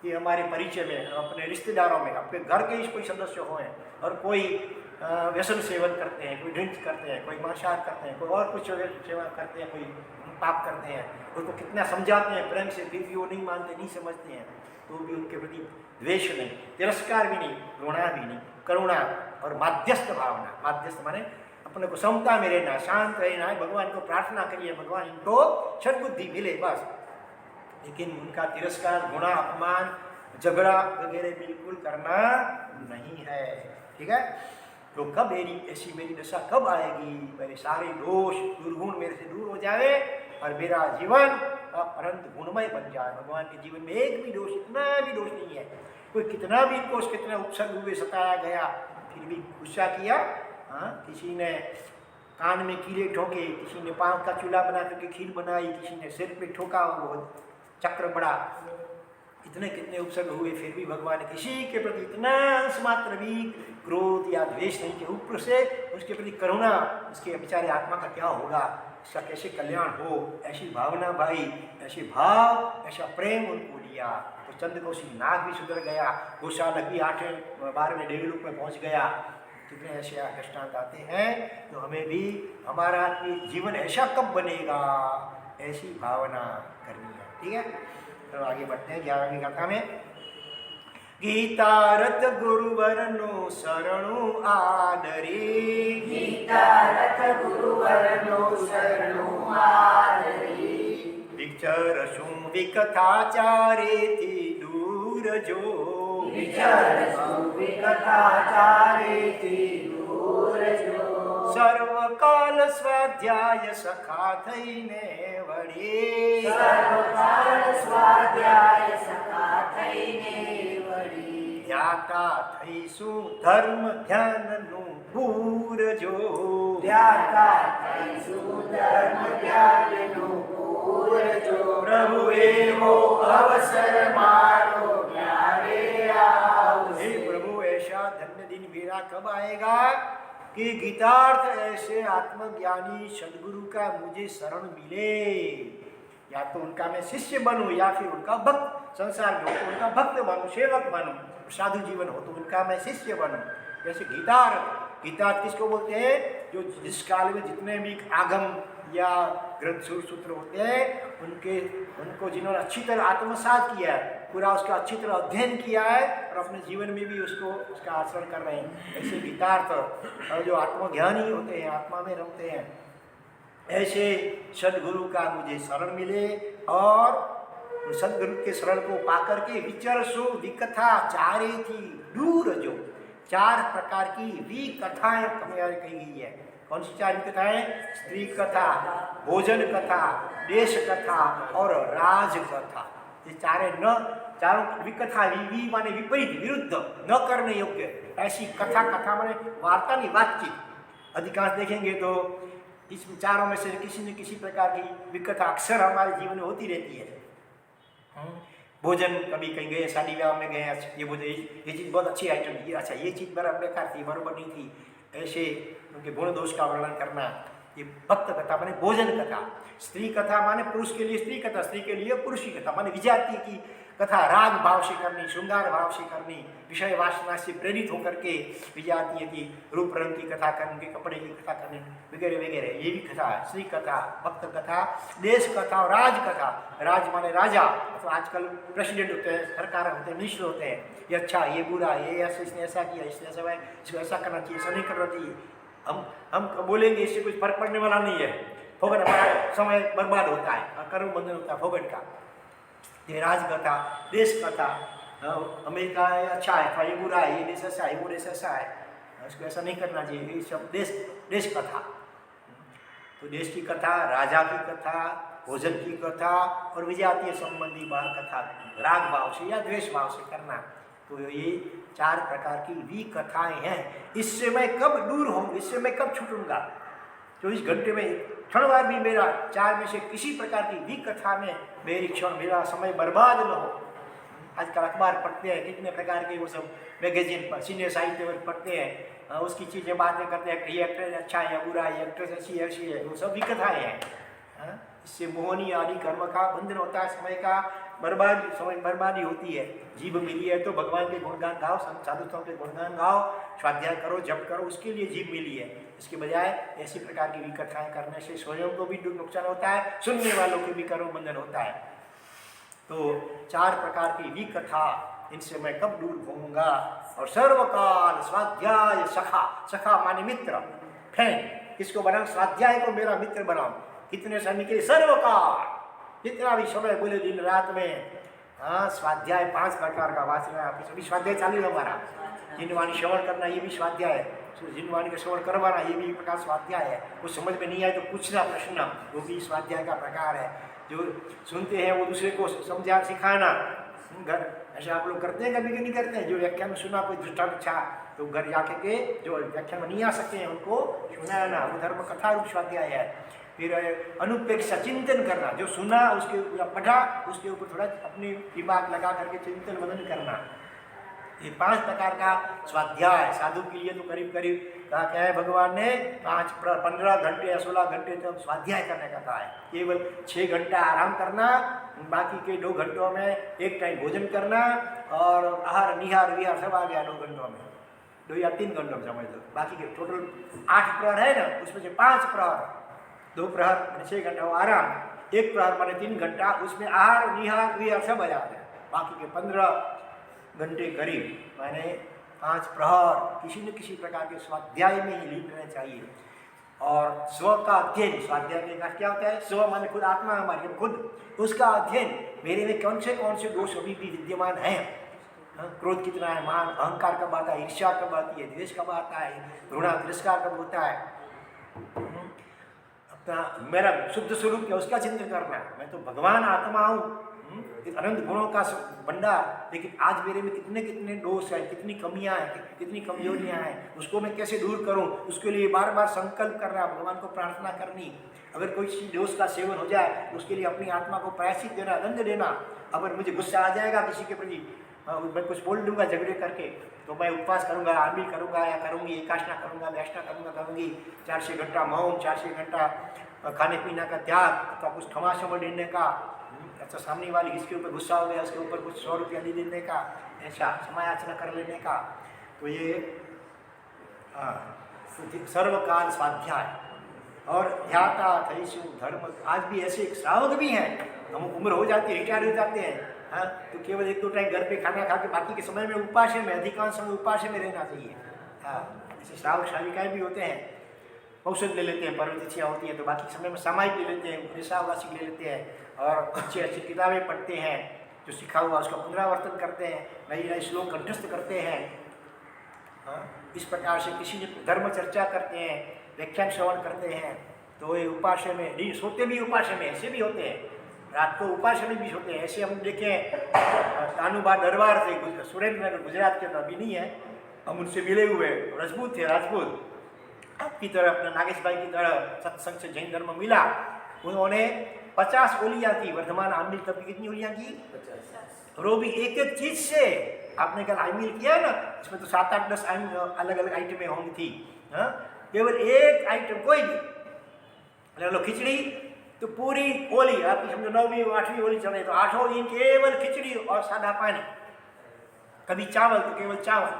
कि हमारे परिचय में, अपने रिश्तेदारों में, अपने घर के ही कोई सदस्य हों और कोई व्यसन सेवन करते हैं, कोई ड्रिंक्स करते हैं, कोई मांसाहार करते हैं, कोई और कुछ सेवा करते हैं, कोई पाप करते हैं, उनको कितना समझाते हैं प्रेम से, फिर भी वो नहीं मानते, नहीं समझते हैं, तो भी उनके प्रति द्वेष नहीं, तिरस्कार भी नहीं, घृणा भी नहीं, करुणा और माध्यस्थ भावना। माध्यस्थ माने अपने को समता में रहना, शांत रहना है, भगवान को प्रार्थना करिए, भगवान इनको सद्बुद्धि मिले बस। लेकिन उनका तिरस्कार, गुणा, अपमान, झगड़ा वगैरह बिल्कुल करना नहीं है, ठीक है। तो कब ऐसी मेरी दशा कब आएगी? मेरे सारे दोष दुर्गुण मेरे से दूर हो जाए और मेरा जीवन अनंत गुणमय बन जाए। भगवान के जीवन में एक भी दोष, इतना भी दोष नहीं है। कोई कितना भी इनको कितना उपसर्ग हुए, सताया गया, फिर भी गुस्सा किया, हाँ, किसी ने कान में कीड़े ठोके, किसी ने पाँव का चूल्हा बना करके खीर बनाई, किसी ने सिर पे ठोका, वो चक्र बड़ा, इतने कितने उपसर्ग हुए, फिर भी भगवान किसी के प्रति इतना अंश मात्र भी क्रोध या द्वेष नहीं किया। ऊपर से उसके प्रति करुणा, उसके बेचारे आत्मा का क्या होगा, इसका कैसे कल्याण हो, ऐसी भावना भाई, ऐसे भाव, ऐसा प्रेम उनको लिया। तो चंद्रकोशी नाग भी सुधर गया, गोशालक भी 8वें 12वें देवलोक में पहुंच गया। कितने ऐसे दृष्टांत आते हैं। तो हमें भी हमारा जीवन ऐसा कब बनेगा, ऐसी भावना करनी है। ठीक है, तो आगे बढ़ते हैं 11वीं कथा में। गीतारथ गुरुवरनो शरणु आदरी, गीतारथ गुरुवरनो शरणु आदरी, विचरसु विकथाचारेति दूर जो, विचरसु विकथाचारेति दूर जो, सर्वकाल स्वाध्याय सखा थईने वળી, सर्वकाल स्वाध्याय सखा थईने वળી, ધ્યાતા થઈશું ધર્મ ધ્યાનનું પૂરજો, ધ્યાતા થઈશું ધર્મ ધ્યાનનું પૂરજો, પ્રભુ એવો અવસર મારો ક્યારે આવશે। हे प्रभु ऐसा धन्य दिन मेरा कब आएगा कि गीतार्थ ऐसे आत्मज्ञानी सदगुरु का मुझे शरण मिले, या तो उनका मैं शिष्य बनूं या फिर उनका भक्त, संसार में हो तो उनका भक्त बनूं, सेवक बनूं, साधु जीवन हो तो उनका मैं शिष्य बनूं। जैसे गीतार्थ, गीतार्थ किसको बोलते हैं, जो जिस काल में जितने भी आगम या ग्रंथ सूत्र होते हैं उनको जिन्होंने अच्छी तरह आत्मसात किया है, पूरा उसका अच्छी तरह अध्ययन किया है और अपने जीवन में भी उसका आचरण कर रहे हैं, ऐसे गीतार्थ। और जो आत्मज्ञानी होते हैं, आत्मा में रमते हैं, ऐसे सदगुरु का मुझे शरण मिले और सदगुरु के शरण को पाकर के विचरसु विकथा चारे थी दूर जो, 4 प्रकार की विकथाएं कही गई है। कौन सी 4 कथाएं? स्त्री कथा, भोजन कथा, देश कथा और राज कथा। ये चारों विकथा, वी माने विपरीत, विरुद्ध, न करने योग्य, ऐसी कथा माने वार्ता नहीं, बातचीत। अधिकांश देखेंगे तो इस चारों में से किसी न किसी प्रकार की विकथा अक्सर हमारे जीवन में होती रहती है। भोजन, कभी कहीं गए, शादी ब्याह में गए, ये भोजन, ये चीज़ बहुत अच्छी आइटम थी, अच्छा ये चीज़ बराबर बेकार थी, बराबर नहीं थी, ऐसे उनके गुण दोष का वर्णन करना, ये भक्त कथा माने भोजन कथा। स्त्री कथा माने पुरुष के लिए स्त्री कथा, स्त्री के लिए पुरुष की कथा माने विजाति की कथा, राग भाव से करनी, श्रृंगार भाव से करनी, विषय वासना से प्रेरित होकर के विजातीय की रूप रंग की कथा करनी, उनके कपड़े की कथा करनी वगैरह वगैरह, ये भी कथा है। स्त्री कथा, भक्त कथा, देश कथा और राज कथा। राज माने राजा, तो आजकल प्रेसिडेंट होते हैं, सरकार होते हैं, मिनिस्टर होते हैं, ये अच्छा ये बुरा, ये ऐसा, इसने ऐसा किया, इसने ऐसा है, इसको ऐसा करना चाहिए, ऐसा नहीं करना चाहिए। हम बोलेंगे इससे कुछ फर्क पड़ने वाला नहीं है, फोगट हमारा समय बर्बाद होता है, कर्म बंधन होता है फोगट का। ये राज कथा, देश कथा, अमेरिका अच्छा है अथवा ये बुरा है, ये देश ऐसा है, वो देश ऐसा है, इसको ऐसा नहीं करना चाहिए, ये सब देश कथा। तो देश की कथा, राजा की कथा, भोजन की कथा और विजातीय संबंधी कथा, राग भाव से या द्वेष भाव से करना। तो ये 4 प्रकार की भी कथाएं हैं। इससे मैं कब दूर हूँ, इससे मैं कब छूटूंगा? 24 घंटे में क्षणवार भी मेरा 4 में से किसी प्रकार की भी कथा में मेरी क्षण, मेरा समय बर्बाद न हो। आजकल अखबार पढ़ते हैं, कितने प्रकार के वो सब मैगजीन पर, सीनियर साहित्य पर पढ़ते हैं, उसकी चीज़ें बातें करते हैं, ये एक्ट्रेस अच्छा है या बुरा है, एक्ट्रेस ऐसी है, वो सब भी कथाएँ हैं। इससे मोहनी आदि कर्म का बंधन होता है, समय का बर्बादी होती है। जीभ मिली है तो भगवान के गुणगान गाओ, साधुत्व के गुणगान गाओ, स्वाध्याय करो, जप करो, उसके लिए जीभ मिली है। इसके बजाय ऐसी प्रकार की विकथाएं करने से स्वयं को भी नुकसान होता है, सुनने वालों के भी कर्म बंधन होता है। तो 4 प्रकार की विकथा, इनसे मैं कब दूर होऊंगा। और सर्वकाल स्वाध्याय सखा माने मित्र, फ्रेंड, किसको बनाऊं? स्वाध्याय को मेरा मित्र बनाऊं। कितने समय के लिए? सर्वकाल, जितना भी समय बोले दिन रात में। स्वाध्याय 5 प्रकार का वाचना, अभी स्वाध्याय चालू है हमारा। जिनवाणी श्रवण करना ये भी स्वाध्याय है, जिनवाणी का श्रवण करवाना ये भी प्रकार स्वाध्याय है। कुछ समझ में नहीं आए तो पूछना प्रश्न, वो भी स्वाध्याय का प्रकार है। जो सुनते हैं वो दूसरे को समझा सिखाना, घर ऐसे आप लोग करते हैं कभी कि नहीं करते हैं? जो व्याख्यान में सुना कोई दृष्टांत अच्छा तो घर जाके के जो व्याख्यान में नहीं आ सकते हैं उनको सुनाना, वो धर्म कथा रूप स्वाध्याय है। फिर अनुपेक्षा चिंतन करना, जो सुना उसके या पढ़ा उसके ऊपर थोड़ा अपनी दिमाग लगा करके चिंतन मनन करना। ये 5 प्रकार का स्वाध्याय साधु के लिए तो करीब करीब कहा क्या है भगवान ने 15 घंटे या 16 घंटे तक स्वाध्याय करने का कहा है। केवल 6 घंटा आराम करना, बाकी के 2 घंटों में एक टाइम भोजन करना और आहार निहार विहार सब आ गया 2 घंटों में, 2 या 3 घंटों में समझ लो। बाकी के टोटल 8 प्रहर है ना, उसमें से 5 प्रहर, 2 प्रहर मैंने 6 घंटा वो आराम, 1 प्रहर मैंने 3 घंटा, उसमें आहार निहार विहार सब आ जाते हैं। बाकी के 15 घंटे करीब मैंने 5 प्रहर किसी न किसी प्रकार के स्वाध्याय में ही लीन रहना चाहिए। और स्व का अध्ययन, स्वाध्याय का क्या होता है? स्व माने खुद, आत्मा हमारी खुद, उसका अध्ययन मेरे में कौन से दोष अभी भी विद्यमान हैं। क्रोध कितना है, मान अहंकार कब आता है, ईर्ष्या कब आती है, द्वेष कब आता है, घृणा तिरस्कार कब होता है। अपना मेरा शुद्ध स्वरूप क्या उसका चिंतन करना, मैं तो भगवान आत्मा हूँ, अनंत गुणों का भंडार, लेकिन आज मेरे में कितने कितने दोष हैं, कितनी कमियां हैं, कितनी कमजोरियां हैं, उसको मैं कैसे दूर करूं। उसके लिए बार बार संकल्प करना, भगवान को प्रार्थना करनी। अगर कोई दोष का सेवन हो जाए उसके लिए अपनी आत्मा को प्रायश्चित देना, दंड देना। अगर मुझे गुस्सा आ जाएगा किसी के प्रति, मैं कुछ बोल दूंगा झगड़े करके, तो मैं उपवास करूंगा, आमिल करूंगा या करूंगी, एकाशना करूंगा, वैष्णा करूंगी, 4-6 घंटा मौन, 4-6 घंटा खाने पीने का त्याग, अथवा कुछ क्षमा देने का, अच्छा सामने वाली जिसके ऊपर गुस्सा हो गया उसके ऊपर कुछ 100 रुपया दे देने का, ऐसा समायाचना कर लेने का। तो ये सर्वकाल स्वाध्याय। और ध्याता थैसु धर्म, आज भी ऐसे श्रावक भी हैं, हम उम्र हो जाती है, रिटायर हो जाते हैं, हाँ, तो केवल 1-2 टाइम घर पे खाना खा के बाकी के समय में उपास में, अधिकांश समय उपास में रहना चाहिए। हाँ, ऐसे श्रावक श्राविकाएँ भी होते हैं, औषध ले लेते हैं, परवतिथियाँ होती है तो बाकी समय में सामायिक ले लेते हैं, निशावासी ले लेते हैं और अच्छी अच्छी किताबें पढ़ते हैं, जो सीखा हुआ उसका पुनरावर्तन करते हैं, नई नई श्लोक कंठस्थ करते हैं। हाँ, इस प्रकार से किसी ने धर्म चर्चा करते हैं, व्याख्यान श्रवण करते हैं, तो ये उपास्य में नहीं सोते भी, उपास्य में ऐसे भी होते हैं, रात को उपास्य में भी सोते हैं। ऐसे हम देखें तानुबा दरबार से सुरेंद्रनगर गुजरात के अंदर भी नहीं है, हम उनसे मिले हुए, राजपूत थे, राजपूत आपकी तरह, अपना नागेश भाई की तरह सत्संग से जैन धर्म मिला। उन्होंने 50 ओलियाँ की, वर्धमान आमिल तब कितनी ओलियाँ की? 50। और वो भी एक एक चीज से। आपने कल आमिल किया ना, इसमें तो 7-8-10 अलग अलग आइटमें होंगी थी, हाँ, केवल एक आइटम कोई भी, लो खिचड़ी तो पूरी ओली आपकी समझो 9वीं 8वीं ओली चले तो 8 दिन केवल खिचड़ी और सादा पानी। कभी चावल तो केवल चावल,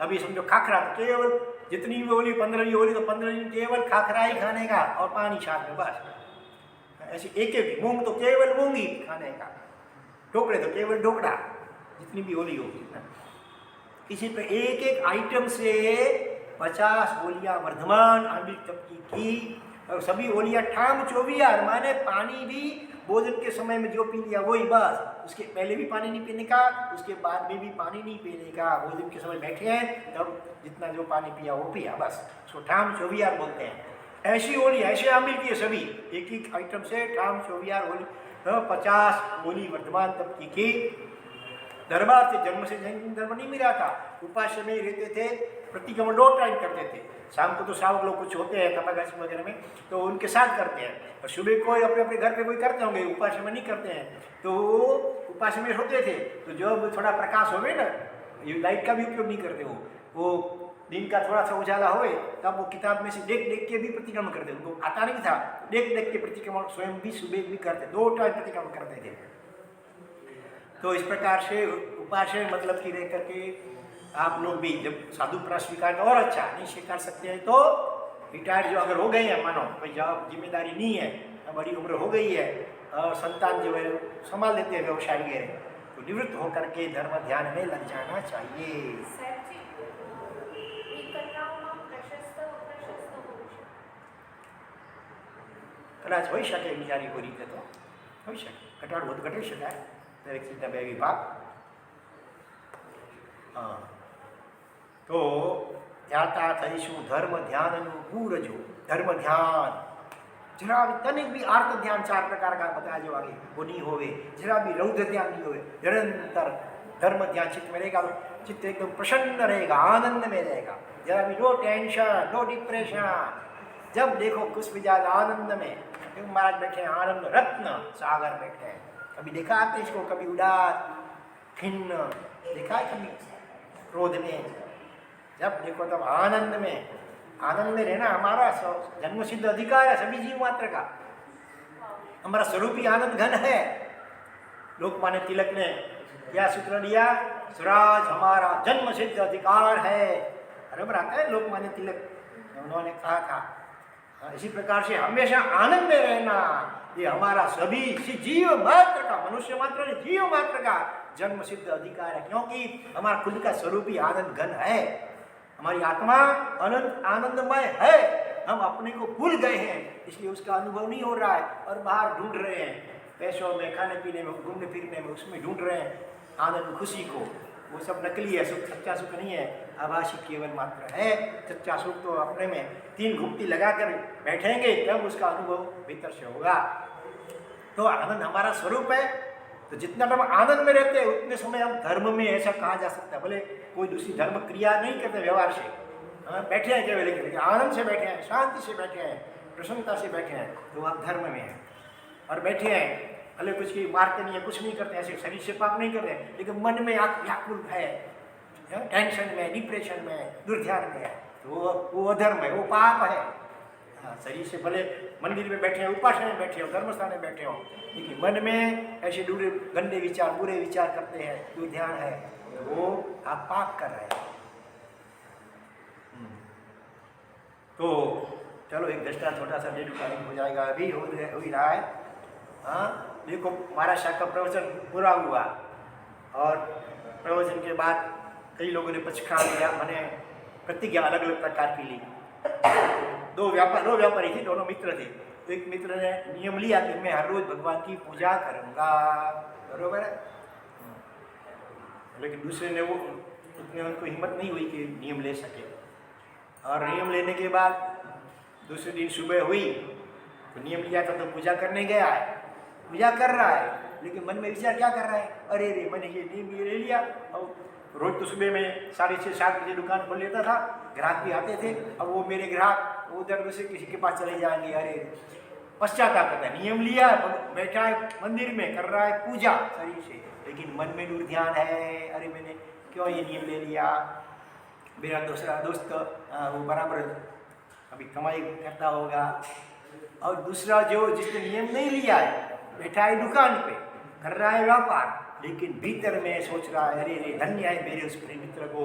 कभी समझो खाखरा तो केवल, जितनी भी ओली 15वीं ओली तो 15 दिन केवल खाखरा ही खाने का और पानी साथ में, बस। ऐसे एक एक, मूंग तो केवल मूंगी खाने का, ढोकड़े तो केवल ढोकड़ा, जितनी भी ओली होगी। इसी पर एक एक आइटम से 50 ओलियाँ वर्धमान आमिल तबकी की, और सभी ओलियाँ ठाम 24 माने पानी भी भोजन के समय में जो पी लिया वही बस, उसके पहले भी पानी नहीं पीने का, उसके बाद में भी पानी नहीं पीने का। भोजन के समय बैठे हैं तब जितना जो पानी पिया वो पिया, बस। उसको ठाम 24 बोलते हैं। ऐसी ओली ऐसे आमिल की सभी, एक एक आइटम से ठाम 24 ओली, 50 ओली वर्धमान तबकी की। दरबार से जन्म से जैन धर्म नहीं मिला था, उपास्य में ही रहते थे, प्रतिक्रमण 2 टाइम करते थे। शाम को तो श्रावक लोग कुछ होते हैं तपागासी वगैरह में, तो उनके साथ करते हैं, और सुबह को अपने अपने घर पे कोई करते होंगे, उपास्य में नहीं करते हैं, तो उपास्य में होते थे। तो जब थोड़ा प्रकाश हो गए ना, ये लाइट का भी उपयोग नहीं करते, वो दिन का थोड़ा सा उजाला होए तब वो किताब में से देख देख के भी प्रतिक्रमण करते, उनको आता नहीं था, देख देख के प्रतिक्रमण स्वयं भी सुबह भी करते, 2 टाइम प्रतिक्रमण करते थे। तो इस प्रकार से उपास्य मतलब कि रह करके आप लोग भी जब साधुपना स्वीकार और अच्छा नहीं स्वीकार सकते हैं तो रिटायर जो अगर हो गए हैं, मानो कोई जॉब जिम्मेदारी नहीं है, बड़ी उम्र हो गई है और संतान जो है संभाल लेते हैं व्यवसाय वगैरह, तो निवृत्त होकर के धर्म ध्यान में लग जाना चाहिए। કદાચ હોઈ શકે વિચારી કોઈ રીતે તો હોઈ શકે, ઘટાડો વધુ ઘટી શકાય દરેક ચીજના 2 વિભાગ। હા, તો ध्याता થઈશું ધર્મ ધ્યાનનું પૂરજો। ધર્મ ધ્યાન जरा भी तनिक भी आर्त ध्यान 4 प्रकार का बताया जो आगे वो नहीं होवे, जरा भी रौद्र ध्यान नहीं होवे, निरंतर धर्म ध्यान चित्त में रहेगा तो चित्त एकदम प्रसन्न रहेगा, आनंद में रहेगा। जरा भी नो टेंशन, नो डिप्रेशन, जब देखो कुछ मिजाज आनंद में। महाराज बैठे हैं आनंद रत्न सागर बैठे हैं। कभी देखा आपने इसको? कभी उदास खिन्न देखा है? कभी क्रोध में? जब देखो तब आनंद में। आनंद में रहना हमारा जन्म सिद्ध अधिकार है सभी जीव मात्र का। हमारा स्वरूप ही आनंद घन है। लोकमान्य तिलक ने क्या सूत्र दिया? स्वराज हमारा जन्म सिद्ध अधिकार है। बराबर आता है लोकमान्य तिलक, उन्होंने कहा था। इसी प्रकार से हमेशा आनंद में रहना ये हमारा सभी जीव मात्र का, मनुष्य मात्र नहीं जीव मात्र का जन्म सिद्ध अधिकार है। क्योंकि हमारा खुद का स्वरूप ही आनंद घन है। हमारी आत्मा अनंत आनंदमय है। हम अपने को भूल गए हैं, इसलिए उसका अनुभव नहीं हो रहा है और बाहर ढूंढ रहे हैं, पैसों में, खाने पीने में, घूमने फिरने में, उसमें ढूंढ रहे हैं आनंद खुशी को। वो सब नकली है, सुख सच्चा सुख नहीं है, आभासी केवल मात्र है। सच्चा सुख तो अपने में 3 घुमटी लगा कर बैठेंगे तब उसका अनुभव भीतर से होगा। तो आनंद हमारा स्वरूप है। तो जितना हम आनंद में रहते हैं उतने समय हम धर्म में, ऐसा कहा जा सकता है। भले कोई दूसरी धर्म क्रिया नहीं करते व्यवहार से, बैठे हैं केवल, लेकिन आनंद से बैठे हैं, शांति से बैठे हैं, प्रसन्नता से बैठे हैं, तो आप धर्म में हैं। और बैठे हैं भले कुछ की मारते नहीं है, कुछ नहीं करते, ऐसे शरीर से पाप नहीं करते, लेकिन मन में आप व्याकुल है, टेंशन में, डिप्रेशन में, दुर्ध्यान में है, तो वो अधर्म है, वो पाप है। शरीर से भले मंदिर में बैठे हैं, उपासना में बैठे हो, धर्मस्थान में बैठे हो, लेकिन मन में ऐसे गंदे विचार, बुरे विचार करते हैं, दुर्ध्यान है, तो वो आप पाप कर रहे हैं। तो चलो एक दस्ता छोटा सा डेढ़ टाइम हो जाएगा, अभी हो ही रहा है। हाँ देखो महाराज शाह का प्रवचन पूरा हुआ और प्रवचन के बाद कई लोगों ने पचखा लिया, मैंने प्रतिज्ञा अलग अलग प्रकार की ली। दो व्यापारी थे, दोनों मित्र थे। तो एक मित्र ने नियम लिया कि मैं हर रोज भगवान की पूजा करूँगा, बरोबर है। लेकिन दूसरे ने उनको हिम्मत नहीं हुई कि नियम ले सके। और नियम लेने के बाद दूसरे दिन सुबह हुई तो नियम लिया था, तो पूजा करने गया है, पूजा कर रहा है, लेकिन मन में विचार क्या कर रहा है? अरे रे मैंने ये नियम ले लिया। और रोज तो सुबह में 6:30-7 बजे दुकान खोल लेता था, ग्राहक भी आते थे। अब वो मेरे ग्राहक उधर दूसरे किसी के पास चले जाएंगे। अरे पश्चाताप करता है, नियम लिया, बैठा है मंदिर में, कर रहा है पूजा शरीर से, लेकिन मन में दूर ध्यान है, अरे मैंने क्यों ये नियम ले लिया। मेरा दूसरा दोस्त वो बराबर अभी कमाई करता होगा, और दूसरा जिसने नियम नहीं लिया है, बैठा है दुकान पे, कर रहा है व्यापार, लेकिन भीतर में सोच रहा है अरे रे धन्य है मेरे उस मित्र को,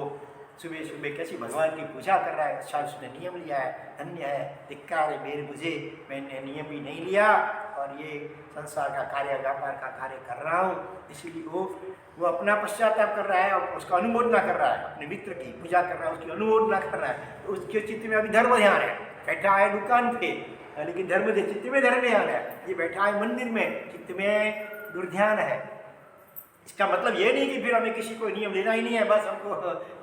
सुबह सुबह कैसी भगवान की पूजा कर रहा है, अच्छा उसने नियम लिया है, धन्य है, धिक्कार है मेरे मुझे, मैंने नियम ही नहीं लिया और ये संसार का कार्य, व्यापार का कार्य कर रहा हूँ। इसीलिए वो अपना पश्चाताप कर रहा है और उसका अनुमोदना कर रहा है, अपने मित्र की पूजा कर रहा है, उसकी अनुमोदना कर रहा है। तो उसके चित्त में अभी धर्म ध्यान है, बैठा है दुकान पे, लेकिन धर्म दे चित्त में धर्म ध्यान है। ये बैठा है मंदिर में, चित्त में दुर्ध्यान है। इसका मतलब ये नहीं कि फिर हमें किसी को नियम लेना ही नहीं है, बस हमको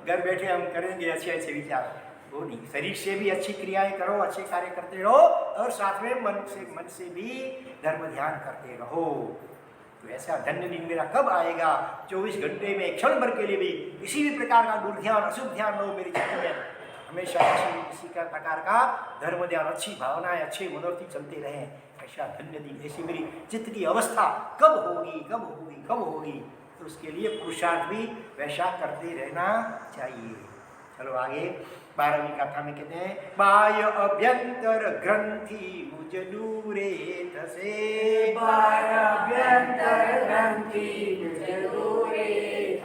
घर बैठे हम करेंगे अच्छे अच्छे विचार, वो नहीं। शरीर से भी अच्छी क्रियाएं करो, अच्छे कार्य करते रहो, और साथ में मन से भी धर्म ध्यान करते रहो। तो ऐसा धन्य दिन मेरा कब आएगा? 24 घंटे में क्षण भर के लिए भी किसी भी प्रकार का दुर्ध्यान, अशुभ ध्यान हो मेरे चित्त में, हमेशा किसी का प्रकार का धर्म ध्यान, अच्छी भावनाएं, अच्छे मनोरथी चलते रहें। ऐसा धन्य दिन, ऐसी मेरी चित्त की अवस्था कब होगी, कब होगी, कब होगी? तो उसके लिए पुरुषार्थ भी वैसा करते रहना चाहिए। चलो आगे 12वीं कथा में कहते हैं, बाह्य अभ्यंतर ग्रंथि मुझ दूरे थसे, बाह्य अभ्यंतर ग्रंथि मुझ दूरे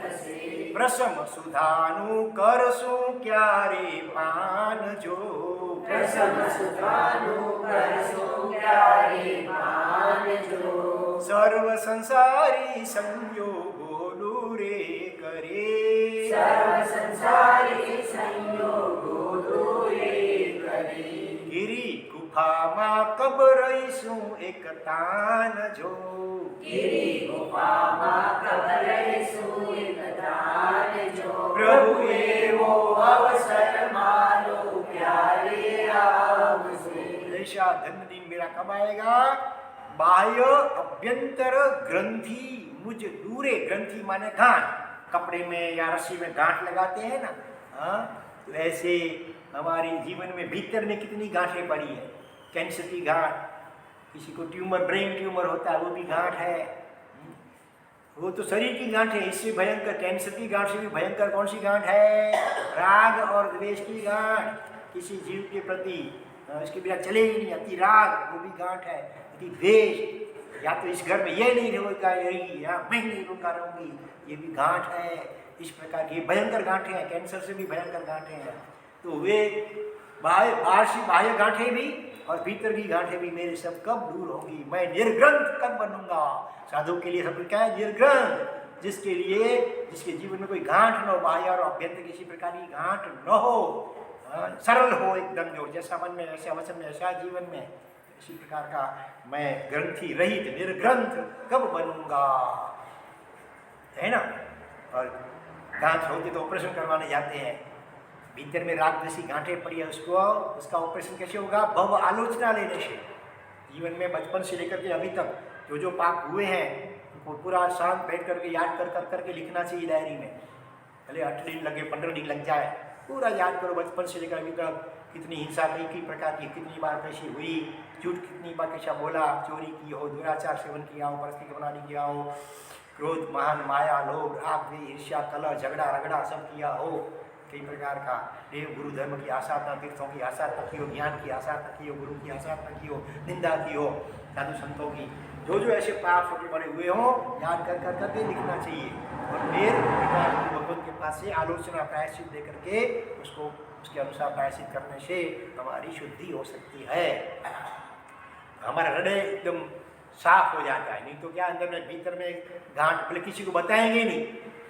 थसे, प्रसम सुधानु करसु क्यारे पान जो, प्रसम सुधानु करसु क्यारे पान जो, सर्व संसारी संयोगो दूरे करे, सर्व संसारी संयोगो दूरे करे, गिरी गुफा मा कब रहीसु एक तान जो, गिरी गुफा मा कब रहीसु एक तान जो, प्रभु एवो अवसर मारो प्यारे आवसो। ऐसा धन्य दिन मेरा कब आएगा? बाह्य अभ्यंतर ग्रंथि मुझ दूरे, ग्रंथि माने गांठ, कपड़े में या रस्सी में गांठ लगाते हैं ना, हाँ, तो ऐसे हमारे जीवन में भीतर में कितनी गांठें पड़ी है। कैंसर की गांठ, किसी को ट्यूमर, ब्रेन ट्यूमर होता है, वो भी गांठ है। वो तो शरीर की गांठ है। इससे भयंकर, कैंसर की गांठ से भी भयंकर कौन सी गांठ है? राग और द्वेष की गांठ। किसी जीव के प्रति इसके बिना चले ही नहीं। अति राग, वो भी गांठ है। अति द्वेष, या तो इस घर में ये नहीं रहेगा, या मैं नहीं रुका रहूंगी, ये भी गांठ है। इस प्रकार की भयंकर गांठें हैं, कैंसर से भी भयंकर गांठें हैं। तो वे बाहर से बाह्य गांठें भी और भीतर की गांठें भी मेरे सब कब दूर होंगी? मैं निर्ग्रंथ कब बनूंगा? साधु के लिए सब क्या है? निर्ग्रंथ, जिसके लिए, जिसके जीवन में कोई गांठ न हो, बाह्य और अभ्यंतर किसी प्रकार की गांठ न हो, सरल हो एकदम, जो जैसा मन में ऐसा वचन में ऐसा जीवन में, इसी प्रकार का मैं ग्रंथि रहित निर्ग्रंथ कब बनूंगा, है ना। और गांठ होती तो ऑपरेशन करवाने जाते हैं। भीतर में राग जैसी गांठें पड़ी है, उसका ऑपरेशन कैसे होगा? भव आलोचना लेने से। जीवन में बचपन से लेकर के अभी तक जो पाप हुए हैं उनको पूरा शांत बैठ करके याद कर करके लिखना चाहिए डायरी में। भले 8 दिन लगे, 15 दिन लग जाए, पूरा याद करो बचपन से लेकर अभी तक कितनी हिंसा कई प्रकार की, कितनी बार कैसी हुई, झूठ कितनी बार कैसा बोला, चोरी की हो, दुराचार सेवन किया हो, परस्त्री बनानी किया हो, क्रोध, मान, माया, लोभ, राग, द्वेष, ईर्ष्या, कलह, झगड़ा रगड़ा सब किया हो, कई प्रकार का। देव गुरु धर्म की आशा न, तीर्थों की आशा न की हो, ज्ञान की आशा न की हो, गुरु की आशा न की हो, निंदा की हो, साधु संतों की, जो जो ऐसे पाप छोटे बड़े हुए हों, याद कर करके लिखना चाहिए। और फिर भगवान के पास से आलोचना प्रायश्चित दे करके उसको उसके अनुसार प्रायश्चित करने से हमारी शुद्धि हो सकती है। हमारा हृदय एकदम साफ हो जाता है। नहीं तो क्या, अंदर में भीतर में गांठ, भले किसी को बताएंगे नहीं,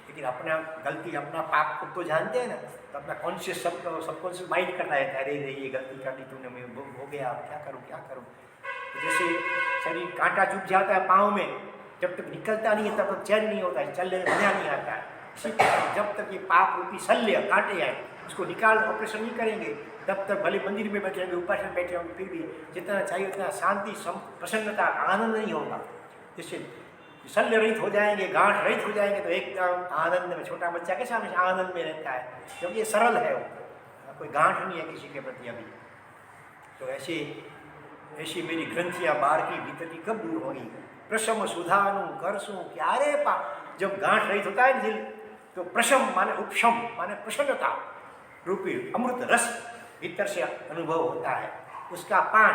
लेकिन अपना गलती, अपना पाप खुद तो जानते हैं ना, तो अपना कॉन्शियस सबकॉन्शियस माइंड करना है, अरे ये गलती कर दी तूने, मैं हो गया, क्या करूँ क्या करूँ। तो जैसे शरीर कांटा चुभ जाता है पाँव में, जब तक निकलता नहीं है तब तक चैन नहीं होता है, चलने में मजा नहीं आता है। इसी प्रकार जब तक ये पाप रूपी शल्य कांटे हैं, उसको निकाल, ऑपरेशन नहीं करेंगे, तब तक भले मंदिर में बैठे होंगे, उपासन बैठे होंगे, फिर भी जितना चाहिए उतना शांति, प्रसन्नता, आनंद नहीं होगा। जिससे शल्य रहित हो जाएंगे, गांठ रहित हो जाएंगे, तो एकदम आनंद में, छोटा बच्चा कैसे हमेशा आनंद में रहता है, क्योंकि ये सरल है, वो कोई गांठ नहीं है किसी के प्रति अभी। तो ऐसी मेरी ग्रंथियाँ बाहर की भीतर की कब दूर होगी? प्रशम सुधानु करसू क्या रे पा, जब गांठ रहित होता है दिल, तो प्रशम माने उपशम माने प्रसन्नता रूपी अमृत रस भीतर से अनुभव होता है, उसका पान।